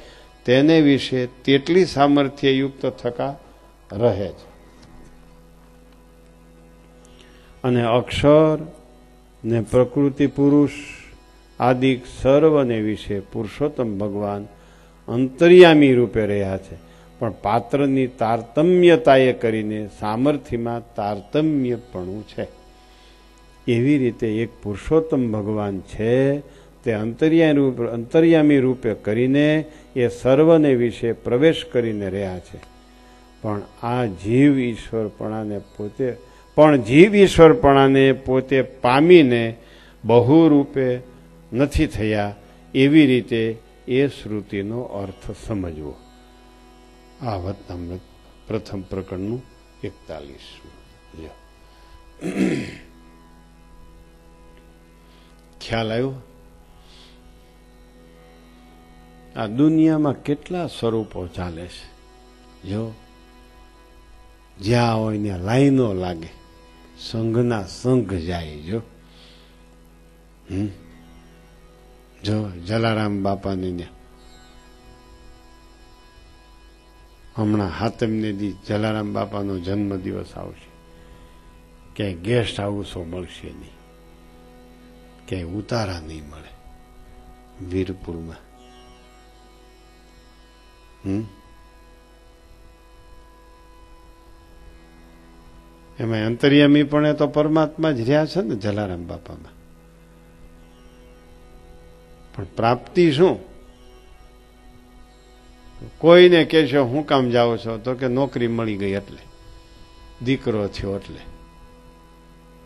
તેને વિશે તેટલી સામર્થ્યયુક્ત થતા રહે છે. અને અક્ષર ને પ્રકૃતિ પુરુષ આદિ સર્વને વિશે પુરુષોત્તમ ભગવાન અંતર્યામી રૂપે રહ્યા છે. પણ પાત્રની તારતમ્યતાએ કરીને સામર્થ્યમાં તારતમ્યપણું છે. એવી રીતે એક પુરુષોત્તમ ભગવાન છે તે અંતર્યામી રૂપે કરીને એ સર્વને વિશે પ્રવેશ કરીને રહ્યા છે. પણ આ જીવ ઈશ્વરપણાને પોતે પામીને બહુ રૂપે નથી થયા. એવી રીતે એ શ્રુતિનો અર્થ સમજવો. આ વચનામૃત પ્રથમ પ્રકરણનું 41. ખ્યાલ આવ્યો? આ દુનિયામાં કેટલા સ્વરૂપો ચાલે છે. જો જ્યાં હોય ત્યાં લાઈનો લાગે, સંઘના સંઘ જાય. જો જલારામ બાપાને ત્યાં હમણાં હાતમને દી જલારામ બાપાનો જન્મ દિવસ આવશે. ક્યાંય ગેસ્ટ હાઉસો મળશે નહીં, ક્યાંય ઉતારા નહીં મળે. વીરપુરમાં એમાં અંતર્યામી પણ તો પરમાત્મા જ રહ્યા છે ને જલારામ બાપામાં. પણ પ્રાપ્તિ શું? કોઈને કહેશો હું કામ જાઓ છો તો કે નોકરી મળી ગઈ એટલે, દીકરો થયો એટલે,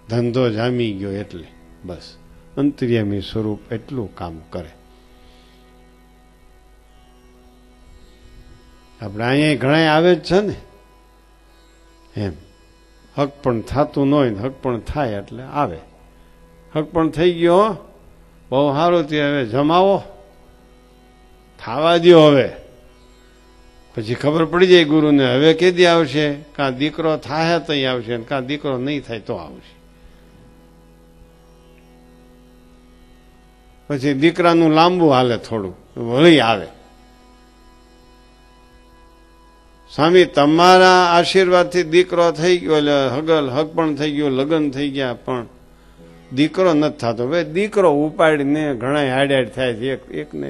ધંધો જામી ગયો એટલે. બસ અંતર્યામી સ્વરૂપ એટલું કામ કરે. આપણે અહીંયા ઘણા આવે જ છે ને એમ. હક પણ થતું ન હોય, હક પણ થાય એટલે આવે. હક પણ થઈ ગયો, બહુ સારું થયું, હવે જમાવો, થાવા દો. હવે પછી ખબર પડી જાય ગુરુને હવે કેદી આવશે. કાં દીકરો થાય તો આવશે, કાં દીકરો નહીં થાય તો આવશે. પછી દીકરાનું લાંબુ હાલે થોડું, વળી આવે. સ્વામી તમારા આશીર્વાદથી દીકરો થઈ ગયો, એટલે હગ પણ થઈ ગયો, લગ્ન થઈ ગયા, પણ દીકરો નથી થતો. ભાઈ દીકરો ઉપાડીને ઘણા હાડ થાય છે. એકને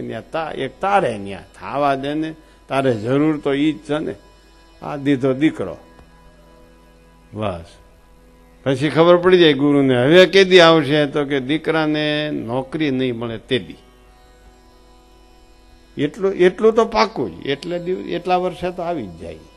એક તારે ન્યા થાવા દે ને, તારે જરૂર તો ઈ જ છે ને. આ દીધો દીકરો, બસ. પછી ખબર પડી જાય ગુરુને, હવે કેદી આવશે? તો કે દીકરાને નોકરી નહીં મળે તેદી. એટલું તો પાકું જ. એટલા વર્ષે તો આવી જ જાય.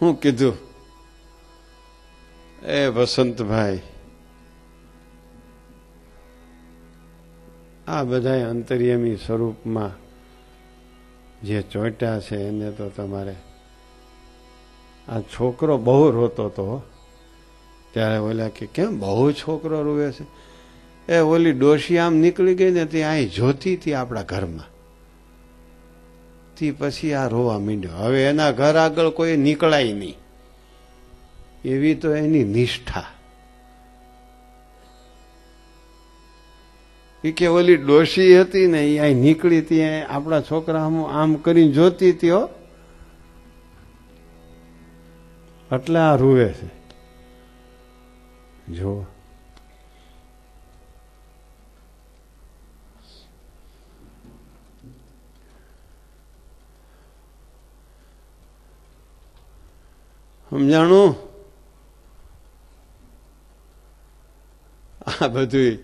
હું કીધું, એ વસંતભાઈ, આ બધા અંતર્યામી સ્વરૂપમાં જે ચોંટ્યા છે એને તો તમારે, આ છોકરો બહુ રોતો હતો ત્યારે ઓલા કે કેમ બહુ છોકરો રોવે છે? એ ઓલી ડોશી આમ નીકળી ગઈ ને તે અહીં જોતી હતી આપણા ઘરમાં, તી પછી આ રોવા માંડ્યો. હવે એના ઘર આગળ કોઈ નીકળાય નહીં, એવી તો એની નિષ્ઠા. એ કે ઓલી ડોશી હતી ને એ અહીં નીકળી હતી, આપણા છોકરા આમ કરીને જોતી હતી હો, એટલે આ રૂવે છે. જો સમજાણું? આ બધું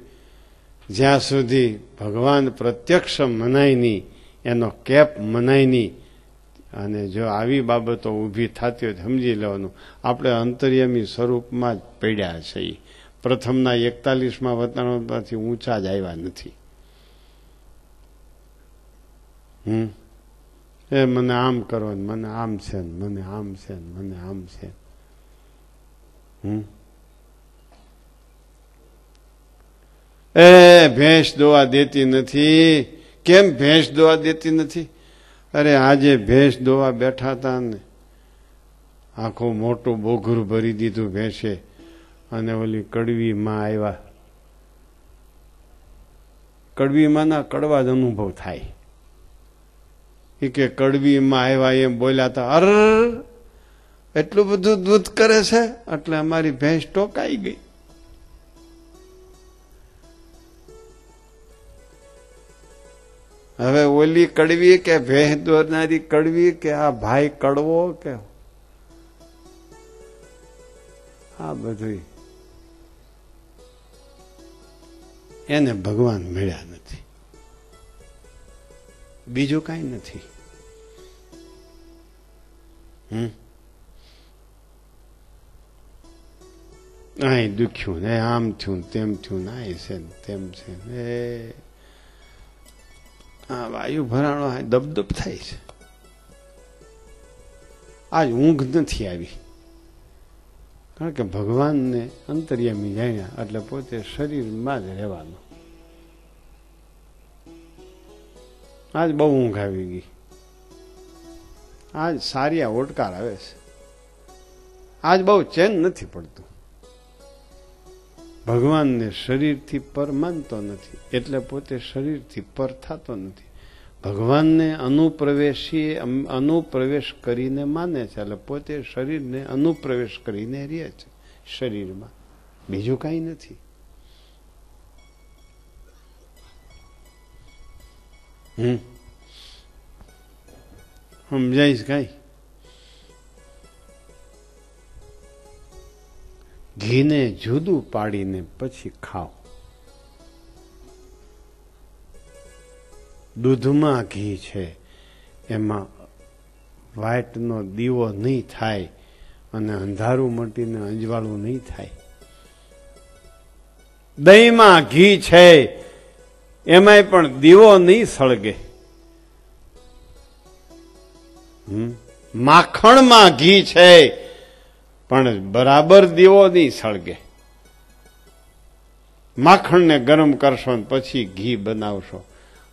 જ્યાં સુધી ભગવાન પ્રત્યક્ષ મનાય નહીં, એનો કેપ મનાય નહીં, અને જો આવી બાબતો ઊભી થતી હોય સમજી લેવાનું આપણે અંતર્યામી સ્વરૂપમાં જ પડ્યા છીએ. પ્રથમના 41માં વતનોમાંથી ઊંચા જ આવ્યા નથી. એ મને આમ કરો ને મને આમ છે ને મને આમ છે ને મને આમ છે. એ ભેંસ દોવા દેતી નથી. કેમ ભેંસ દોવા દેતી નથી? અરે આજે ભેંસ દોવા બેઠા હતા ને આખું મોટું બોઘરું ભરી દીધું ભેંસે, અને ઓલી કડવી માં આવ્યા. કડવી માના કડવા જ અનુભવ થાય. એ કે કડવી માં આવ્યા એમ બોલ્યા હતા, અર એટલું બધું દૂધ કરે છે, એટલે અમારી ભેંસ ટોકાઈ ગઈ. હવે ઓલી કડવી કે ભેંસ દોરનારી કડવી કે આ ભાઈ કડવો કે આ બધું એને ભગવાન મળ્યા નથી, બીજું કઈ નથી. અહીં દુખ્યું ને આમ થયું તેમ થયું ને આ છે તેમ છે ને આ વાયુ ભરાણો દબદબ થાય છે. આજ ઊંઘ નથી આવી, કારણ કે ભગવાનને અંતર્યામી જાણ્યા એટલે પોતે શરીરમાં જ રહેવાનું. આજ બહુ ઊંઘ આવી ગઈ. આજ સારિયા ઓડકાર આવે છે. આજ બહુ ચેન નથી પડતું. ભગવાનને શરીરથી પર માનતો નથી એટલે પોતે શરીરથી પર થતો નથી. ભગવાનને અનુપ્રવેશ કરીને માને છે એટલે પોતે શરીરને અનુપ્રવેશ કરીને રહે છે શરીરમાં, બીજું કઈ નથી. સમજાઈશ કઈ? ઘીને જુદું પાડીને પછી ખાઓ. દૂધમાં ઘી છે, એમાં વાટનો દીવો નહીં થાય અને અંધારું મટીને અંજવાળું નહીં થાય. દહીંમાં ઘી છે, એમાંય પણ દીવો નહીં સળગે. માખણમાં ઘી છે પણ બરાબર દીવો નહીં સળગે. માખણને ગરમ કરશો ને પછી ઘી બનાવશો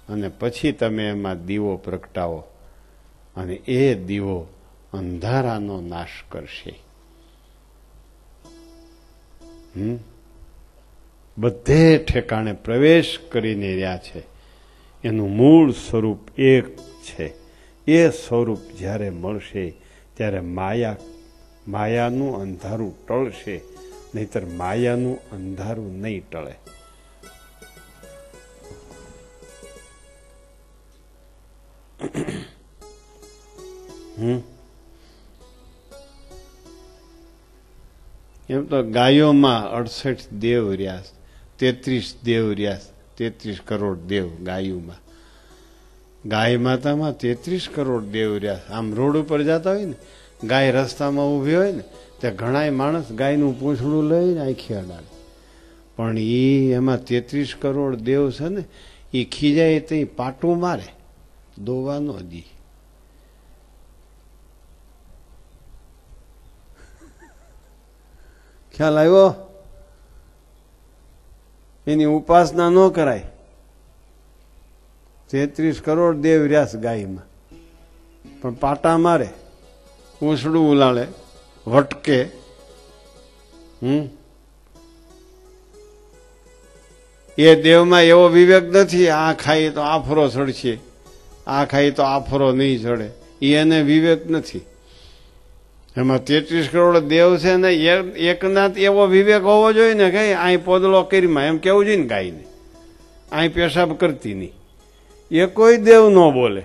અને પછી તમે એમાં દીવો પ્રગટાવો અને એ દીવો અંધારાનો નાશ કરશે. બધે ઠેકાણે પ્રવેશ કરીને રહ્યા છે. એનું મૂળ સ્વરૂપ એક છે. એ સ્વરૂપ જ્યારે મળશે ત્યારે માયાનું અંધારું ટળશે, નહીતર માયાનું અંધારું નહીં ટળે. એમ તો ગાયોમાં 68 દેવ રહ્યા, 33 દેવ રહ્યા, 33 કરોડ દેવ ગાયોમાં. ગાય માતામાં 33 કરોડ દેવ રહ્યા. આમ રોડ ઉપર જતા હોય ને, ગાય રસ્તામાં ઊભી હોય ને, ત્યાં ઘણાય માણસ ગાયનું પૂંછડું લઈને આંખી અડાડે. પણ એમાં 33 કરોડ દેવ છે ને, એ ખીજાય તે પાટું મારે, દોવાનો દી. ખ્યાલ આવ્યો? એની ઉપાસના ન કરાય. 33 કરોડ દેવ રહ્યા ગાયમાં, પણ પાટા મારે, પૂંછડું ઉલાળે, વટકે. એ દેવમાં એવો વિવેક નથી, આ ખાઈ તો આફરો ચડશે, આ ખાઈ તો આફરો નહીં ચડે. એને વિવેક નથી. એમાં 33 કરોડ દેવ છે ને, એકનાથ એવો વિવેક હોવો જોઈએ ને કે અહીં પોદળો કરીમાં એમ કેવું જોઈએ ને ગાયને, અહીં પેશાબ કરતી નહીં. એ કોઈ દેવ ન બોલે.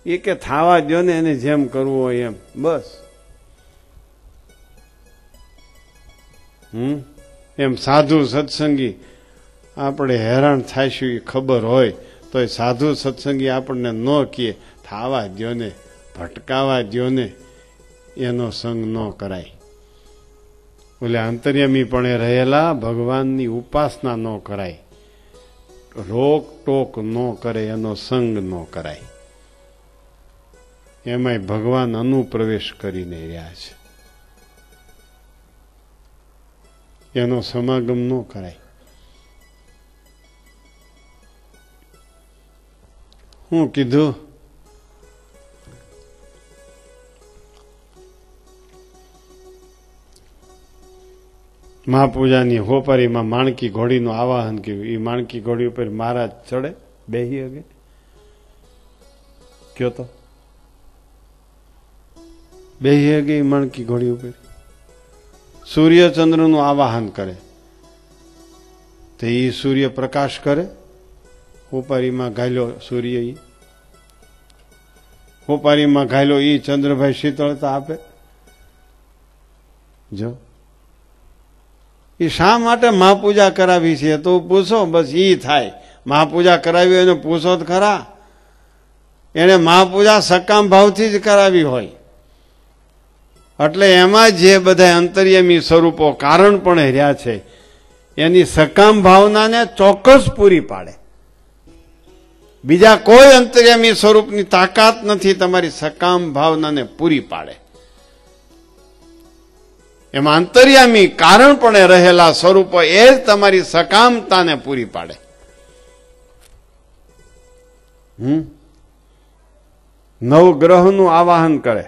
એ કે થાવા દો ને, એને જેમ કરવું હોય એમ, બસ. એમ સાધુ સત્સંગી આપણે હેરાન થાઈશું એ ખબર હોય તો એ સાધુ સત્સંગી આપણને ન કહે થાવા દો ને, ભટકાવા દો ને, એનો સંગ ન કરાય. બોલે અંતર્યામીપણે રહેલા ભગવાનની ઉપાસના ન કરાય, રોક ટોક ન કરે, એનો સંગ ન કરાય. એમાંય ભગવાન અનુપ્રવેશ કરીને રહ્યા છે, એનો સમાગમ ન કરાય. હું કીધું? મહાપૂજાની હોપારીમાં માણકી ઘોડીનું આવાહન કર્યું. એ માણકી ઘોડી ઉપર મહારાજ ચડે, બેહી હગે? કયો તો બેહી હગે એ માણકી ઘોડી ઉપર? સૂર્યચંદ્રનું આવાહન કરે તો એ સૂર્ય પ્રકાશ કરે. હોપારીમાં ઘાયલો સૂર્ય, એ હોપારીમાં ઘાયલો એ ચંદ્રભાઈ શીતળતા આપે. જો એ શા માટે મહાપૂજા કરાવી છે તો પૂછો, બસ ઈ થાય. મહાપૂજા કરાવી એને પૂછો જ ખરા. એને મહાપૂજા સકામ ભાવથી જ કરાવી હોય. એટલે એમાં જે બધા અંતર્યામી સ્વરૂપો કારણ પણ રહ્યા છે, એની સકામ ભાવનાને ચોક્કસ પૂરી પાડે. બીજા કોઈ અંતર્યામી સ્વરૂપની તાકાત નથી તમારી સકામ ભાવનાને પૂરી પાડે. એમાં અંતર્યામી કારણપણે રહેલા સ્વરૂપો એ જ તમારી સકામતાને પૂરી પાડે. નવગ્રહનું આવાહન કરે,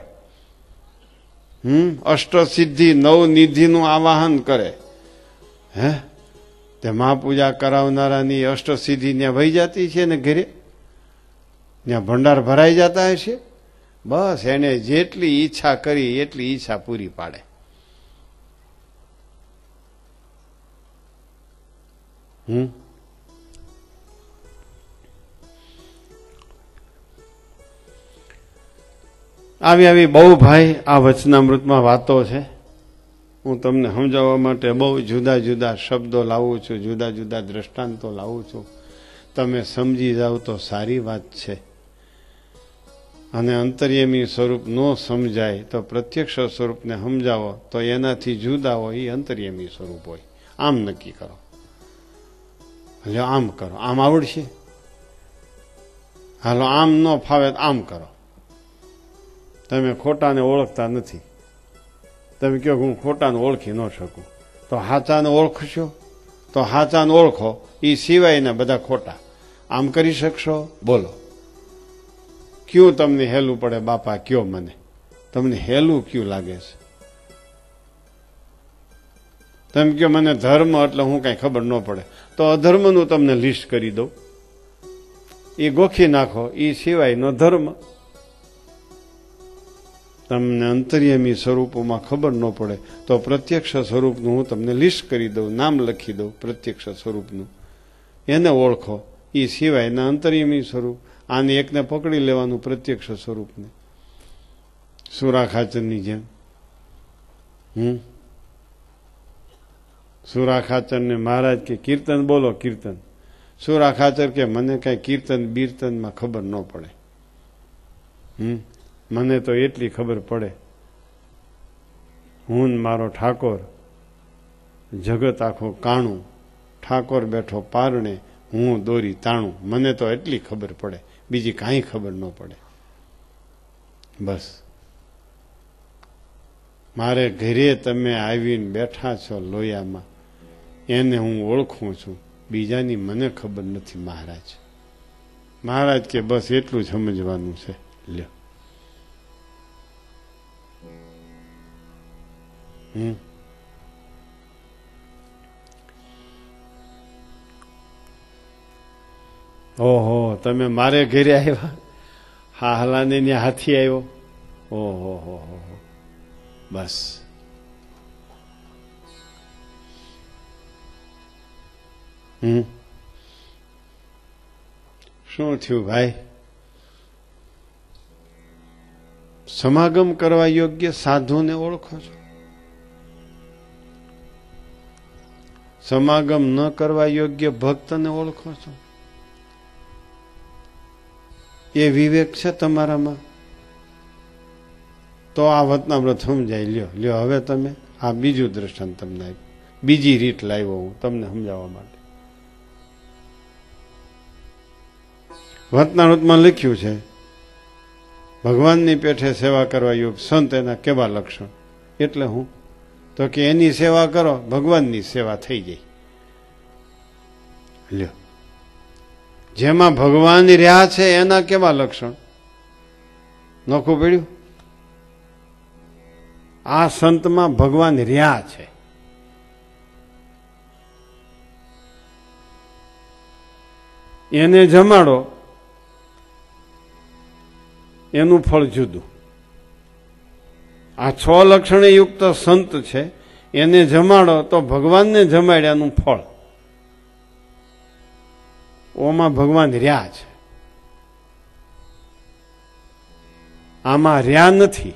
અષ્ટસિદ્ધિ નવનિધિનું આવાહન કરે. હે તે મહાપૂજા કરાવનારાની અષ્ટસિદ્ધિ ત્યાં વહી જતી છે ને ઘરે, ત્યાં ભંડાર ભરાઈ જતા હશે. બસ એને જેટલી ઈચ્છા કરી એટલી ઈચ્છા પૂરી પાડે. આવી બહુ ભાઈ આ વચનામૃતમાં વાતો છે. હું તમને સમજાવવા માટે બહુ જુદા જુદા શબ્દો લાવું છું, જુદા જુદા દ્રષ્ટાંતો લાવું છું. તમે સમજી જાઓ તો સારી વાત છે. અને અંતર્યામી સ્વરૂપ ન સમજાય તો પ્રત્યક્ષ સ્વરૂપને સમજાવો તો એનાથી જુદા હોય એ અંતર્યામી સ્વરૂપ હોય. આમ નક્કી કરો, હાલો આમ કરો, આમ આવડશે, હાલો આમ ન ફાવે આમ કરો. તમે ખોટાને ઓળખતા નથી. તમે કહો હું ખોટાને ઓળખી ન શકું, તો હાચાને ઓળખશો? તો હાચાને ઓળખો, એ સિવાયના બધા ખોટા. આમ કરી શકશો? બોલો, ક્યું તમને હેલું પડે બાપા? કયો મને, તમને હેલું ક્યું લાગે છે? તમે કહો મને ધર્મ એટલે હું કઈ ખબર ન પડે, તો અધર્મનું તમને લિસ્ટ કરી દઉં, એ ગોખી નાખો, એ સિવાયનો ધર્મ. તમને અંતર્યામી સ્વરૂપોમાં ખબર ન પડે તો પ્રત્યક્ષ સ્વરૂપનું હું તમને લિસ્ટ કરી દઉં, નામ લખી દઉં પ્રત્યક્ષ સ્વરૂપનું, એને ઓળખો. એ સિવાયના અંતર્યામી સ્વરૂપ, આને એકને પકડી લેવાનું પ્રત્યક્ષ સ્વરૂપને, સુરા ખાચરની જેમ. સુરા ખાચરને મહારાજ કે કીર્તન બોલો, કીર્તન. સુરા ખાચર કે મને કઈ કીર્તન બીર્તનમાં ખબર ન પડે, મને તો એટલી ખબર પડે, હું મારો ઠાકોર, જગત આખું કાણું, ઠાકોર બેઠો પારણે, હું દોરી તાણું, મને તો એટલી ખબર પડે, બીજી કાંઈ ખબર ન પડે. બસ મારે ઘરે તમે આવીને બેઠા છો લોયામાં, એને હું ઓળખું છું, બીજાની મને ખબર નથી મહારાજ. મહારાજ કે બસ એટલું જ સમજવાનું છે. લ્યો ઓહો, તમે મારે ઘરે આવ્યા, હા હલાને ત્યાં હાથી આવ્યો, ઓહો હો હો, બસ શું થયું ભાઈ? સમાગમ કરવા યોગ્ય સાધુને ઓળખો છો, સમાગમ ન કરવા યોગ્ય ભક્તને ઓળખો છો. એ વિવેક છે તમારામાં? તો આ વતનામૃત સમજાય. લ્યો લ્યો, હવે તમે આ બીજું દ્રષ્ટાંત તમને આપ્યું, બીજી રીત લાવ્યો હું તમને સમજાવવા માટે. વતનામૃતમાં લખ્યું છે ભગવાનની પેઠે સેવા કરવા યોગ સંત, એના કેવા લક્ષણ? એટલે હું તો કે એની સેવા કરો, ભગવાનની સેવા થઈ જાય. લ્યો, જેમાં ભગવાન રહ્યા છે એના કેવા લક્ષણ? નોખું પડ્યું? આ સંતમાં ભગવાન રહ્યા છે. એને જમાડો, એનું ફળ જુદું. આ 6 લક્ષણે યુક્ત સંત છે, એને જમાડો તો ભગવાનને જમાડ્યાનું ફળ. ઓમાં ભગવાન રહ્યા છે, આમાં રહ્યા નથી.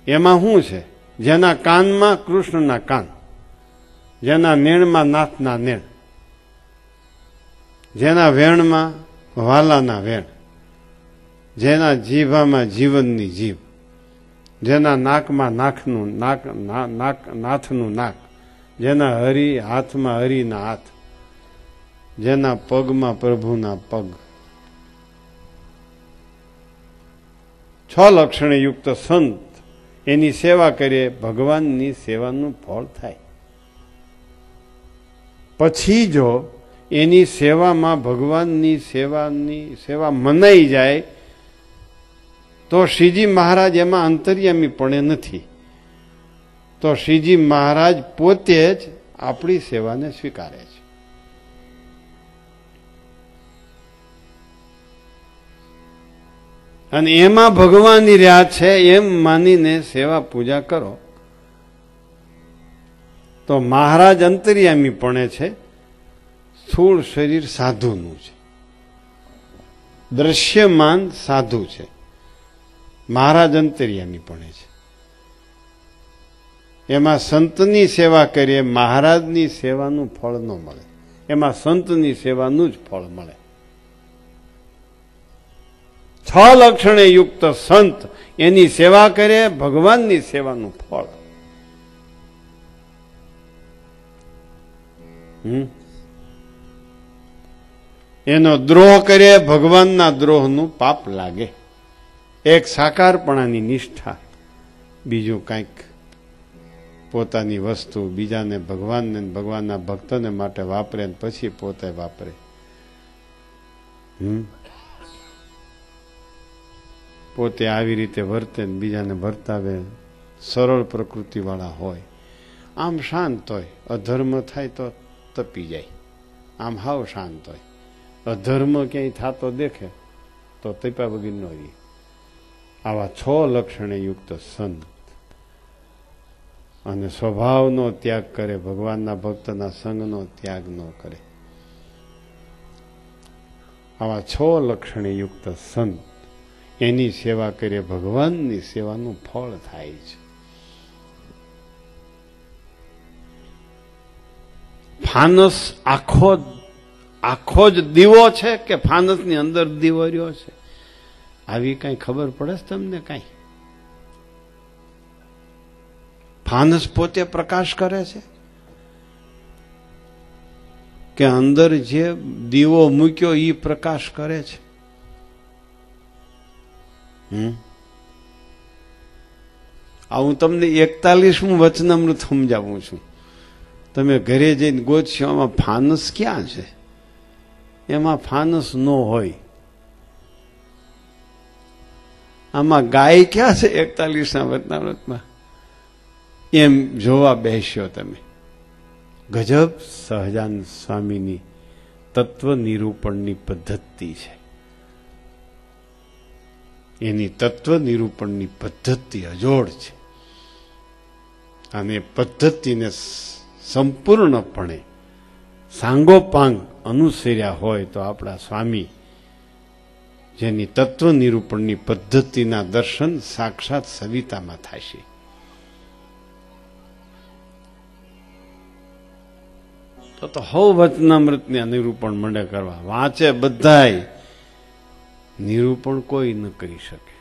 એમાં શું છે? જેના કાનમાં કૃષ્ણના કાન, જેના નેણમાં નાથના નેણ, જેના વેણમાં વાલાના વેણ, જેના જીભામાં જીવનની જીભ, જેના નાકમાં નાથનું નાક, જેના હાથમાં હરિના હાથ, જેના પગમાં પ્રભુના પગ. 6 લક્ષણે યુક્ત સંત, એની સેવા કરીએ, ભગવાનની સેવાનું ફળ થાય. પછી જો એની સેવામાં ભગવાનની સેવા મનાઈ જાય તો શ્રીજી મહારાજ એમાં અંતર્યામી પણ નથી, તો શ્રીજી મહારાજ પોતે જ આપણી સેવાને સ્વીકારે છે. અને એમાં ભગવાનની રહ્યા છે એમ માનીને સેવા પૂજા કરો તો મહારાજ અંતર્યામી પણ છે, સ્થૂળ શરીર સાધુનું છે, દ્રશ્યમાન સાધુ છે, મહારાજ અંતર્યામી પણ છે. એમાં સંતની સેવા કરીએ, મહારાજની સેવાનું ફળ ન મળે, એમાં સંતની સેવાનું જ ફળ મળે. 6 લક્ષણે યુક્ત સંત, એની સેવા કરે, ભગવાનની સેવાનું ફળ. એનો દ્રોહ કરે, ભગવાનના દ્રોહનું પાપ લાગે. એક સાકારપણાની નિષ્ઠા, બીજું કંઈક પોતાની વસ્તુ બીજાને, ભગવાનને, ભગવાનના ભક્તોને માટે વાપરે ને પછી પોતે વાપરે. પોતે આવી રીતે વર્તે ને બીજાને વર્તાવે, સરળ પ્રકૃતિ વાળા હોય આમ શાંત હોય, અધર્મ થાય તો તપી જાય. આમ હાવ શાંત હોય, અધર્મ ક્યાંય થતો દેખે તો તપ્યા વગર ન રહે. આવા 6 લક્ષણે યુક્ત સંત અને સ્વભાવનો ત્યાગ કરે, ભગવાનના ભક્તના સંગનો ત્યાગ ન કરે. આવા 6 લક્ષણે યુક્ત સંત એની સેવા કરે, ભગવાનની સેવાનું ફળ થાય છે. ફાનસ આખો જ દીવો છે કે ફાનસની અંદર દીવો રહ્યો છે? આવી કઈ ખબર પડે છે તમને? કઈ ફાનસ પોતે પ્રકાશ કરે છે કે અંદર જે દીવો મૂક્યો એ પ્રકાશ કરે છે? આ હું તમને 41મું વચનામૃત સમજાવું છું. તમે ઘરે જઈને ગોતશો આમાં ફાનસ ક્યાં છે? એમાં ફાનસ ન હોય. આમાં ગાય ક્યાં છે 41ના વચનામૃતમાં? એમ જોવા બેસ્યો તમે. ગજબ સહજાનંદ સ્વામીની તત્વ નિરૂપણની પદ્ધતિ છે. એની તત્વ નિરૂપણની પદ્ધતિ અજોડ છે. અને પદ્ધતિને સંપૂર્ણપણે સાંગોપાંગ અનુસર્યા હોય તો આપણા સ્વામી, જેની તત્વ નિરૂપણની પદ્ધતિના દર્શન સાક્ષાત સવિતામાં થશે. તો હવ વચનામૃતને નિરૂપણ મંડે કરવા વાંચે બધાય, નિરૂપણ કોઈ ન કરી શકે.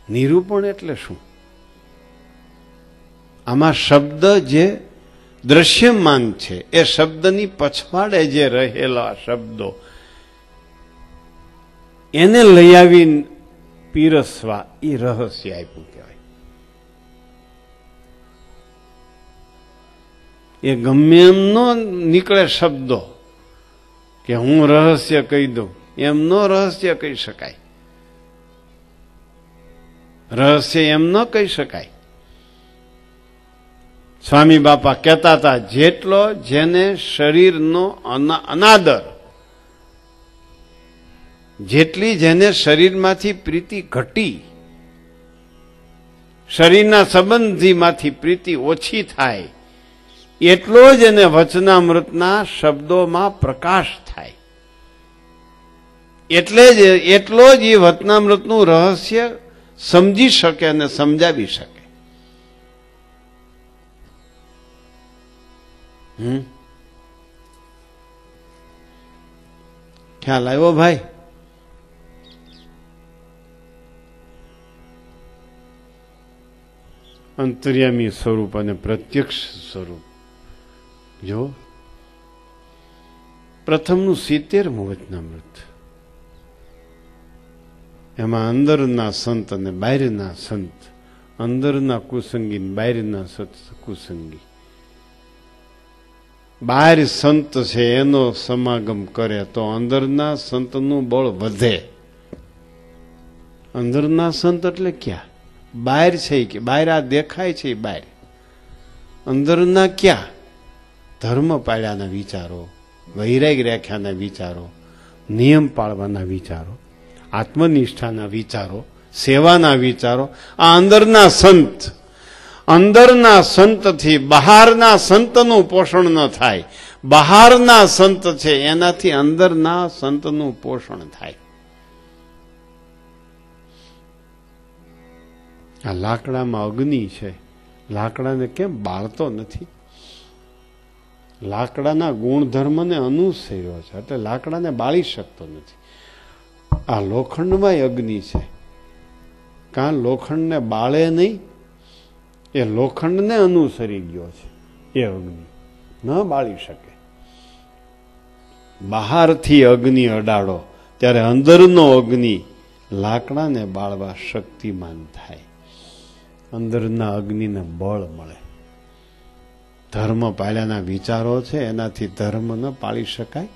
નિરૂપણ એટલે શું? આમાં શબ્દ જે દ્રશ્યમાન છે એ શબ્દની પછવાડે જે રહેલા શબ્દો એને લઈ આવી પીરસવા, એ રહસ્ય આપ્યું કહેવાય. એ ગમે એમ નો નીકળે શબ્દો કે હું રહસ્ય કહી દઉં, એમ નો રહસ્ય કહી શકાય. રહસ્ય એમ ન કહી શકાય. સ્વામી બાપા કહેતા હતા, જેટલો જેને શરીરનો અનાદર, જેટલી જેને શરીરમાંથી પ્રીતિ ઘટી, શરીરના સંબંધીમાંથી પ્રીતિ ઓછી થાય, એટલો જ એને વચનામૃતના શબ્દોમાં પ્રકાશ થાય. એટલો જ એ વચનામૃતનું રહસ્ય સમજી શકે અને સમજાવી શકે. ખ્યાલ આવ્યો ભાઈ? અંતર્યામી સ્વરૂપ અને પ્રત્યક્ષ સ્વરૂપ. જો પ્રથમનું 70મું વચનામૃત, એમાં અંદરના સંત અને બહારના સંત, અંદરના કુસંગી બહારના કુસંગી. બહાર સંત છે એનો સમાગમ કરે તો અંદરના સંતનું બળ વધે. અંદરના સંત એટલે ક્યાં? બહાર છે કે બહાર આ દેખાય છે બહાર. અંદરના ક્યાં? ધર્મ પાળ્યાના વિચારો, વૈરાગ રાખ્યાના વિચારો, નિયમ પાળવાના વિચારો, આત્મનિષ્ઠાના વિચારો, સેવાના વિચારો. આ અંદરના સંત. અંદરના સંતથી બહારના સંતનું પોષણ ન થાય. બહારના સંત છે એનાથી અંદરના સંતનું પોષણ થાય. આ લાકડામાં અગ્નિ છે, લાકડાને કેમ બાળતો નથી? લાકડાના ગુણધર્મને અનુસર્યો છે એટલે લાકડાને બાળી શકતો નથી. આ લોખંડમાં અગ્નિ છે, કાં લોખંડને બાળે નહીં, એ લોખંડને અનુસરી ગયો છે. એ અગ્નિ ન બાળી શકે. બહારથી અગ્નિ અડાડો ત્યારે અંદરનો અગ્નિ લાકડાને બાળવા શક્તિમાન થાય. અંદરના અગ્નિને બળ મળે. ધર્મ પાળ્યાના વિચારો છે એનાથી ધર્મ ન પાળી શકાય.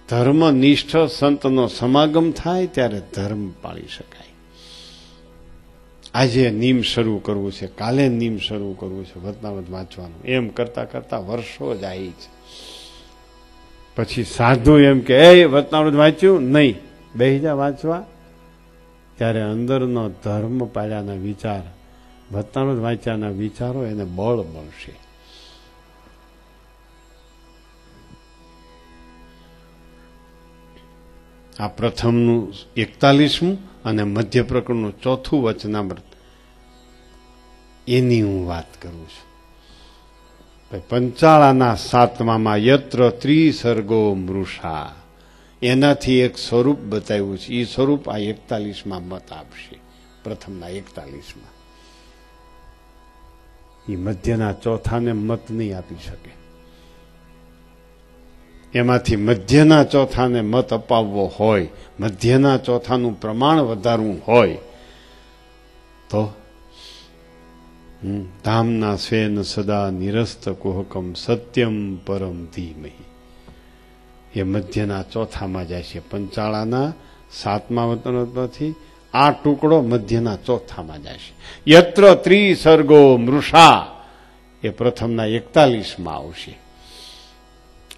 ધર્મનિષ્ઠ સંતનો સમાગમ થાય ત્યારે ધર્મ પાળી શકાય. આજે નિયમ શરૂ કરવું છે, કાલે નિયમ શરૂ કરવું છે, વતનાવત વાંચવાનું. એમ કરતા કરતા વર્ષો જાય છે. પછી સાધુ એમ કે એ વતનાવત વાંચ્યું નહીં, બેહી જા વાંચવા. ત્યારે અંદરનો ધર્મ પાળ્યાના વિચાર, વતનાવત વાંચ્યાના વિચારો એને બળ મળશે. આ પ્રથમનું 41મું અને મધ્ય પ્રકરણનું 4થું વચનામૃત, એની હું વાત કરું છું. પંચાળાના 7મામાં યત્ર ત્રિસર્ગો મૃષા, એનાથી એક સ્વરૂપ બતાવ્યું છે. એ સ્વરૂપ આ 41માં મત આપશે. પ્રથમના 41માં એ મધ્યના ચોથાને મત નહીં આપી શકે. એમાંથી મધ્યના ચોથાને મત અપાવવો હોય, મધ્યના ચોથાનું પ્રમાણ વધારવું હોય તો ધામના સ્વેન સદા નિરસ્ત કુહકમ સત્યમ પરમ ધીમહી, એ મધ્યના ચોથામાં જાય છે. પંચાળાના 7મા વતનથી આ ટુકડો મધ્યના ચોથામાં જાય છે. યત્ર ત્રિસર્ગો મૃષા, એ પ્રથમના 41માં આવશે.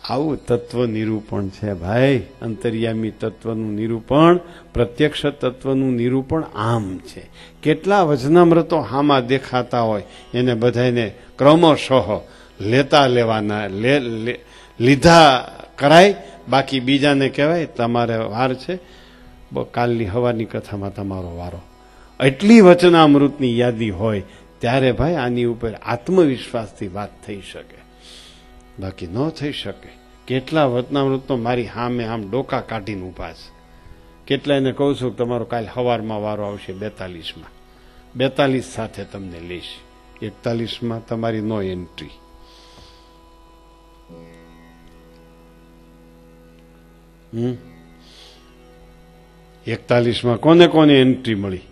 આવું તત્વ નિરૂપણ છે ભાઈ. અંતર્યામી તત્વનું નિરૂપણ, પ્રત્યક્ષ તત્વનું નિરૂપણ આમ છે. કેટલા વચનામૃતો હામાં દેખાતા હોય એને બધાને ક્રમશઃ લેતા લેવાના, લીધા કરાય. બાકી બીજાને કહેવાય તમારે વાર છે, કાલની હવાની કથામાં તમારો વારો. એટલી વચનામૃતની યાદી હોય ત્યારે ભાઈ આની ઉપર આત્મવિશ્વાસથી વાત થઈ શકે, બાકી ન થઈ શકે. કેટલા વચનામૃત તો મારી સામે આમ ડોકા કાઢીને ઉભા છે. કેટલા એને કહું છું કે તમારો કાલ સવારમાં વારો આવશે 42માં, 42 સાથે તમને લઈશ, 41માં તમારી નો એન્ટ્રી. હમ 41માં કોને કોને એન્ટ્રી મળી?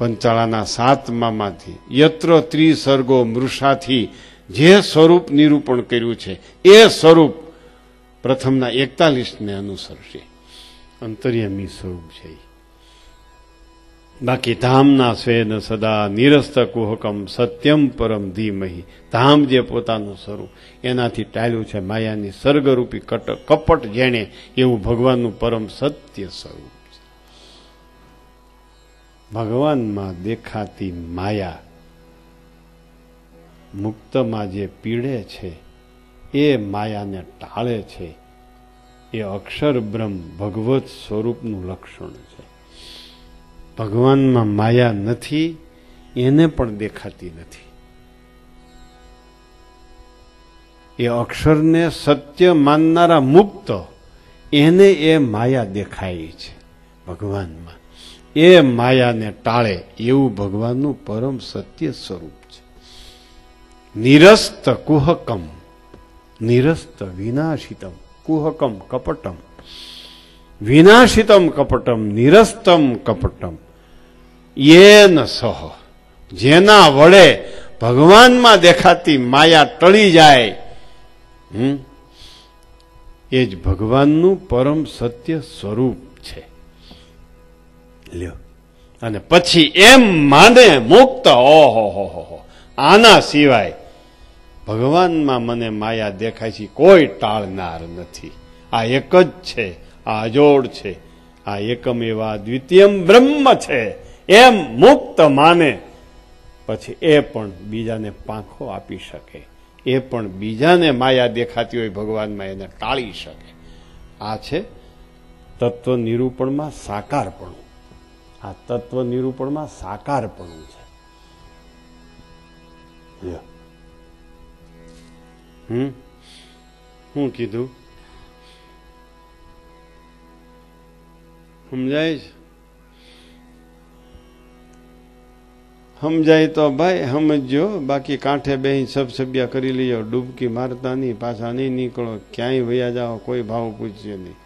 પંચાળાના 7મામાંથી યત્ર ત્રિસર્ગો મૃષાથી જે સ્વરૂપ નિરૂપણ કર્યું છે એ સ્વરૂપ પ્રથમના 41ને અનુસરશે. અંતર્યામી સ્વરૂપ છે. બાકી ધામના સ્વેન સદા નિરસ્ત કુહકમ સત્યમ પરમ ધીમહી, ધામ જે પોતાનું સ્વરૂપ એનાથી ટાળ્યું છે માયાની સર્ગરૂપી કપટ જેણે, એવું ભગવાનનું પરમ સત્ય સ્વરૂપ છે. ભગવાનમાં દેખાતી માયા મુક્તમાં જે પીડે છે એ માયાને ટાળે છે. એ અક્ષર બ્રહ્મ ભગવત સ્વરૂપનું લક્ષણ છે. ભગવાનમાં માયા નથી, એને પણ દેખાતી નથી. એ અક્ષરને સત્ય માનનારા મુક્ત, એને એ માયા દેખાય છે ભગવાનમાં. એ માયાને ટાળે એવું ભગવાનનું પરમ સત્ય સ્વરૂપ છે. નિરસ્ત કુહકમ, નિરસ્ત વિનાશિતમ, કુહકમ કપટમ, વિનાશિતમ કપટમ, નિરસ્તમ કપટમ, યેન સહ, જેના વડે ભગવાનમાં દેખાતી માયા ટળી જાય, એ જ ભગવાનનું પરમ સત્ય સ્વરૂપ છે. લ્યો, અને પછી એમ માને મુક્ત, ઓહો, આના સિવાય ભગવાનમાં મને માયા દેખાય છે, કોઈ ટાળનાર નથી. આ એક જ છે, આ અજોડ છે, આ એકમ એવા દ્વિતીયમ બ્રહ્મ છે, એમ મુક્ત માને પછી એ પણ બીજાને પાંખો આપી શકે, એ પણ બીજાને માયા દેખાતી હોય ભગવાનમાં એને ટાળી શકે. આ છે તત્વ નિરૂપણમાં સાકારપણું. આ તત્વ નિરૂપણમાં સાકારપણું છે. શું કીધું સમજાય છે? સમજાય તો ભાઈ સમજો, બાકી કાંઠે બેહી સબસબિયા કરી લ્યો, ડૂબકી મારતા નહીં, પાછા નહીં નીકળો, ક્યાંય વયા જાઓ, કોઈ ભાવ પૂછશે નહીં.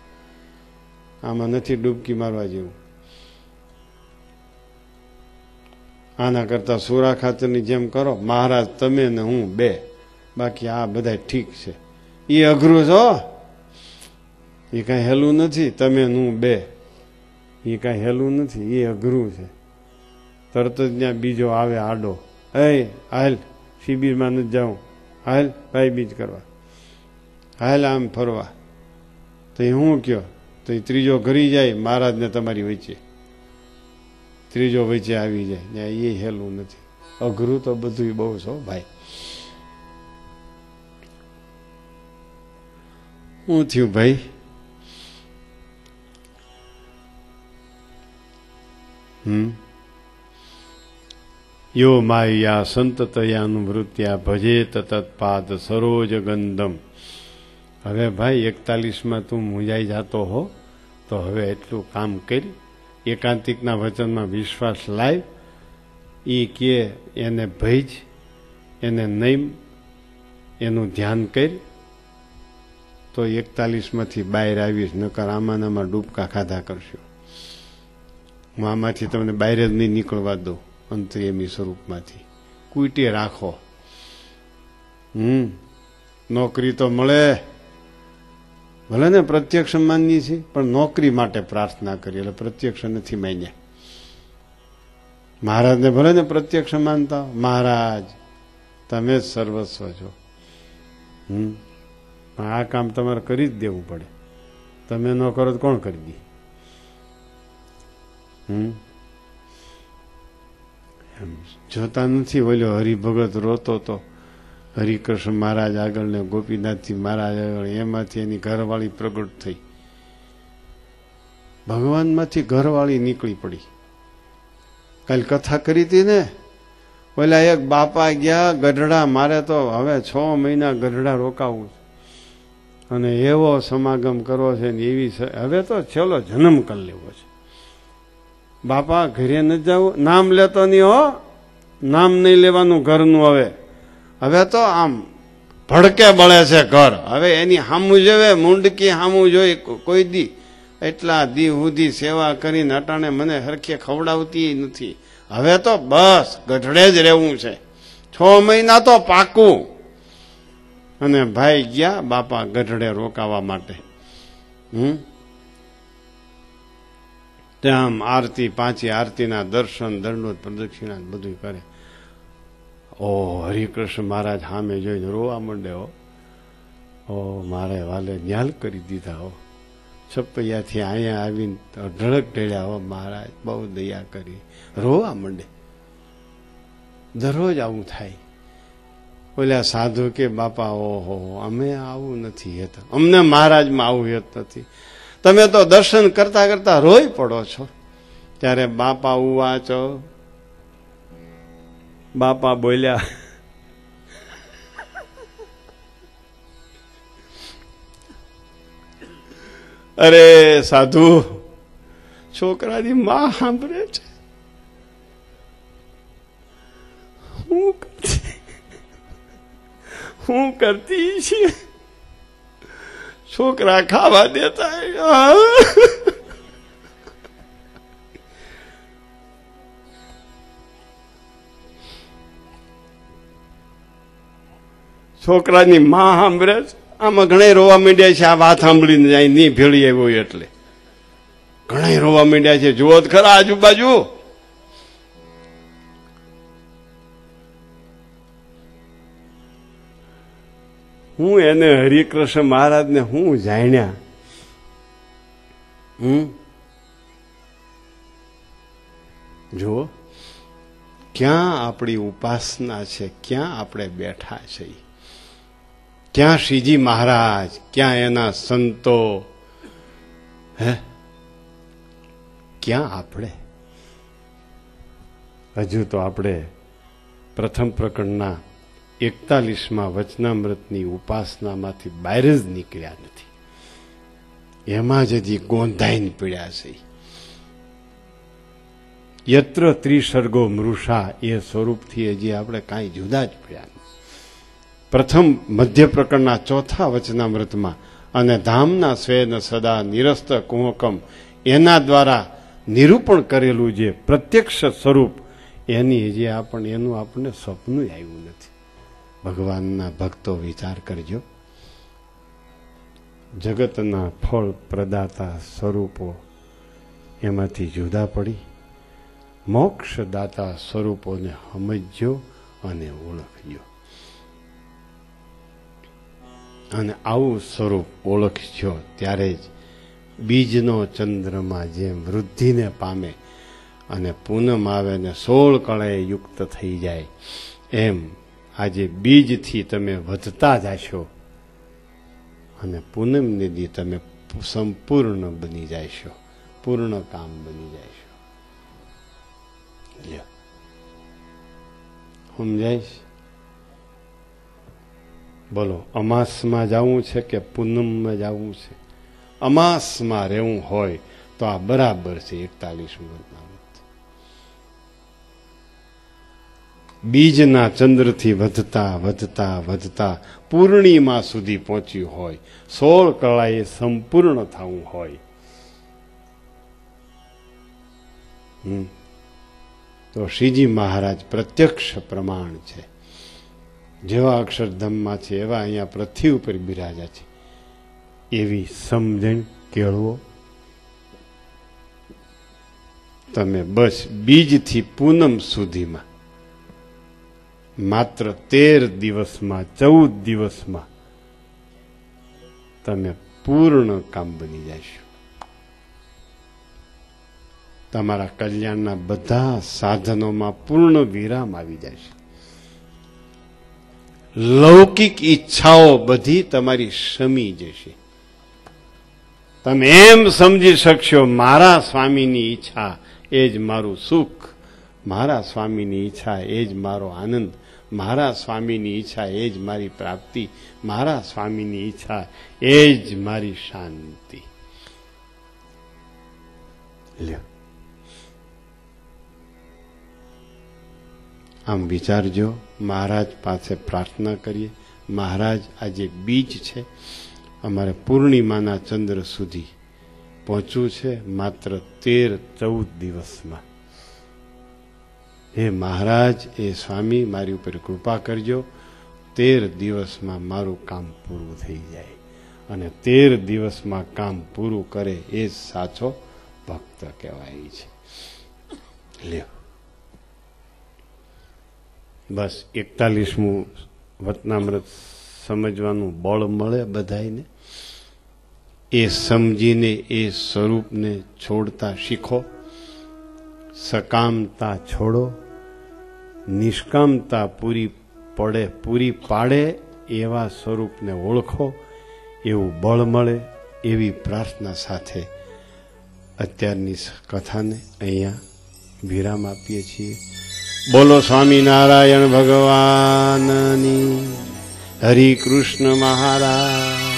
આમાં નથી ડૂબકી મારવા જેવું. આના કરતા સુરા ખાતરની જેમ કરો, મહારાજ તમે ને હું બે, બાકી આ બધા ઠીક છે. એ અઘરું છો, એ કઈ હેલું નથી. તમે હું બે, એ કઈ હેલું નથી, એ અઘરું છે. તરત જ ત્યાં બીજો આવે આડો, હાલ શિબિરમાં નથી જાઉં, હાલ ભાઈ બીજ કરવા, હાલ આમ ફરવા. તો એ હું કયો? તો એ ત્રીજો ઘરી જાય મહારાજને તમારી વચ્ચે, ત્રીજો વચ્ચે આવી જાય. ત્યાં એ હેલું નથી. અઘરું તો બધું બહુ છો ભાઈ. શું થયું ભાઈ? યો માયા સંતતયાનુવૃત્યા ભજેત તત્પાદ સરોજ ગંધમ. હવે ભાઈ 41માં તું મૂંઝાઈ જાતો હો તો હવે એટલું કામ કરી, એકાંતિકના વચનમાં વિશ્વાસ લાવ. એ કે એને ભજ, એને નૈમ, એનું ધ્યાન કરી તો 41માંથી બહાર આવીશ. નકર આમાંનામાં ડૂબકા ખાધા કરશો. હું આમાંથી તમને બહાર જ નહીં નીકળવા દઉં. અંતર્યામી સ્વરૂપમાંથી કુઈટે રાખો. નોકરી તો મળે, ભલે ને પ્રત્યક્ષ માનીએ છીએ, પણ નોકરી માટે પ્રાર્થના કરી, એટલે પ્રત્યક્ષ નથી માન્યા. મહારાજને ભલે ને પ્રત્યક્ષ માનતા, મહારાજ તમે જ સર્વસ્વ છો, પણ આ કામ તમારે કરી જ દેવું પડે. તમે ન કરો તો કોણ કરી દે? જોતા નથી બોલ્યો હરિભગત રોતો તો હરિકૃષ્ણ મહારાજ આગળ ને ગોપીનાથજી મહારાજ આગળ, એમાંથી એની ઘરવાળી પ્રગટ થઈ. ભગવાનમાંથી ઘરવાળી નીકળી પડી. કાલ કથા કરી હતી ને, પેલા એક બાપા ગયા ગઢડા, મારે તો હવે 6 મહિના ગઢડા રોકાવું છે અને એવો સમાગમ કરવો છે ને એવી, હવે તો છેલ્લો જન્મ કરી લેવો છે. બાપા ઘરે ન જવું, નામ લેતો નહીં હો, નામ નહીં લેવાનું ઘરનું. હવે તો આમ ભડકે બળે છે ઘર. હવે એની હામું જોવે, મુંડકી હામું જોઈ કોઈ દી. એટલા દી સુધી સેવા કરીને અટાણે મને હરખે ખવડાવતી નથી. હવે તો બસ ગઢડે જ રહેવું છે, 6 મહિના તો પાકું. અને ભાઈ ગયા બાપા ગઢડે રોકાવા માટે. ત્યાં આરતી, 5 આરતીના દર્શન, દંડોત, પ્રદક્ષિણા બધું કરે. ઓ હરિકૃષ્ણ મહારાજ સામે જોઈને રોવા માંડે. ઓ મારે વાલે ન્યાલ કરી દીધા. હો છપૈયાથી અહીંયા આવીને ઢળક ઢળ્યા. હો મહારાજ બહુ દયા કરી, રોવા માંડે. દરરોજ આવું થાય. ઓલા સાધુ કે બાપા ઓહો અમે આવું નથી હેતા, અમને મહારાજમાં આવું હેત નથી, તમે તો દર્શન કરતા કરતા રોઈ પડો છો. ત્યારે બાપા ઉવાચો, બાપા બોલ્યા, અરે સાધુ, છોકરાની માં સાંભળે છે, હું કરતી છીએ, છોકરા ખાવા દેતા. છોકરાની માં સાંભળે છે. આમાં ઘણા રોવા માંડ્યા છે. આ વાત સાંભળીને જાય નહીં ભેળી આવ્યો એટલે ઘણા રોવા માંડ્યા છે. જુઓ જ ખરા આજુબાજુ. હું એને હરિકૃષ્ણ મહારાજને હું જાણ્યા. જુઓ ક્યાં આપણી ઉપાસના છે, ક્યાં આપણે બેઠા છે. ક્યાં શ્રીજી મહારાજ, ક્યાં એના સંતો, ક્યાં આપણે? હજુ તો આપણે પ્રથમ પ્રકરણના 41માં વચનામૃતની ઉપાસનામાંથી બહાર જ નીકળ્યા નથી. એમાં જ હજી ગોંધાઈને પીડ્યા છે. યત્ર ત્રિસર્ગો મૃષા એ સ્વરૂપથી હજી આપણે કાંઈ જુદા જ પડ્યા. પ્રથમ મધ્ય પ્રકરણના 4થા વચનામૃતમાં અને ધામના સ્વેન સદા નિરસ્ત કુંહકમ એના દ્વારા નિરૂપણ કરેલું જે પ્રત્યક્ષ સ્વરૂપ, એની હજી એનું આપણને સ્વપ્ન આવ્યું નથી. ભગવાનના ભક્તો વિચાર કરજો. જગતના ફળ પ્રદાતા સ્વરૂપો એમાંથી જુદા પડી મોક્ષદાતા સ્વરૂપોને સમજજો અને ઓળખજો. અને આવું સ્વરૂપ ઓળખજો ત્યારે જ બીજનો ચંદ્રમાં જેમ વૃદ્ધિને પામે અને પૂનમ આવે ને 16 કળાએ યુક્ત થઈ જાય, એમ આજે બીજથી તમે વધતા જશો અને પૂનમને દી તમે સંપૂર્ણ બની જશો, પૂર્ણ કામ બની જશો. સમજાય? બોલો, અમાસમાં જવું છે કે પૂનમમાં જવું છે? અમાસમાં રહેવું હોય તો આ બરાબર છે 41મું વતનામૃત. બીજના ચંદ્રથી વધતા વધતા વધતા પૂર્ણિમા સુધી પહોંચ્યું હોય, 16 કળાએ સંપૂર્ણ થવું હોય, તો શ્રીજી મહારાજ પ્રત્યક્ષ પ્રમાણ છે. જેવા અક્ષરધામમાં છે એવા અહીંયા પૃથ્વી ઉપર બિરાજા છે. એવી સમજણ કેળવો તમે. બસ બીજથી પૂનમ સુધીમાં માત્ર 13 દિવસમાં 14 દિવસમાં તમે પૂર્ણ કામ બની જશો. તમારા કલ્યાણના બધા સાધનોમાં પૂર્ણ વિરામ આવી જશે. લૌકિક ઈચ્છાઓ બધી તમારી શમી જશે. તમે એમ સમજી શકશો મારા સ્વામીની ઈચ્છા એ જ મારું સુખ, મારા સ્વામીની ઈચ્છા એ જ મારો આનંદ, મારા સ્વામીની ઈચ્છા એ જ મારી પ્રાપ્તિ, મારા સ્વામીની ઈચ્છા એ જ મારી શાંતિ. લ્યો, આમ વિચારજો. મહારાજ પાસે પ્રાર્થના કરીએ, મહારાજ આજે બીજ છે, અમારે પૂર્ણિમાના ચંદ્ર સુધી પહોંચવું છે માત્ર 13-14 દિવસમાં. હે મહારાજ, એ સ્વામી મારી ઉપર કૃપા કરજો, 13 દિવસમાં મારું કામ પૂરું થઈ જાય. અને 13 દિવસમાં કામ પૂરું કરે એ જ સાચો ભક્ત કહેવાય છે. લ્યો, બસ 41મું વતનામૃત સમજવાનું બળ મળે બધાને. એ સમજીને એ સ્વરૂપને છોડતા શીખો. સકામતા છોડો, નિષ્કામતા પૂરી પાડે એવા સ્વરૂપને ઓળખો, એવું બળ મળે એવી પ્રાર્થના સાથે અત્યારની કથાને અહીંયા વિરામ આપીએ છીએ. બોલો સ્વામિનારાયણ ભગવાનની, હરિ કૃષ્ણ મહારાજ.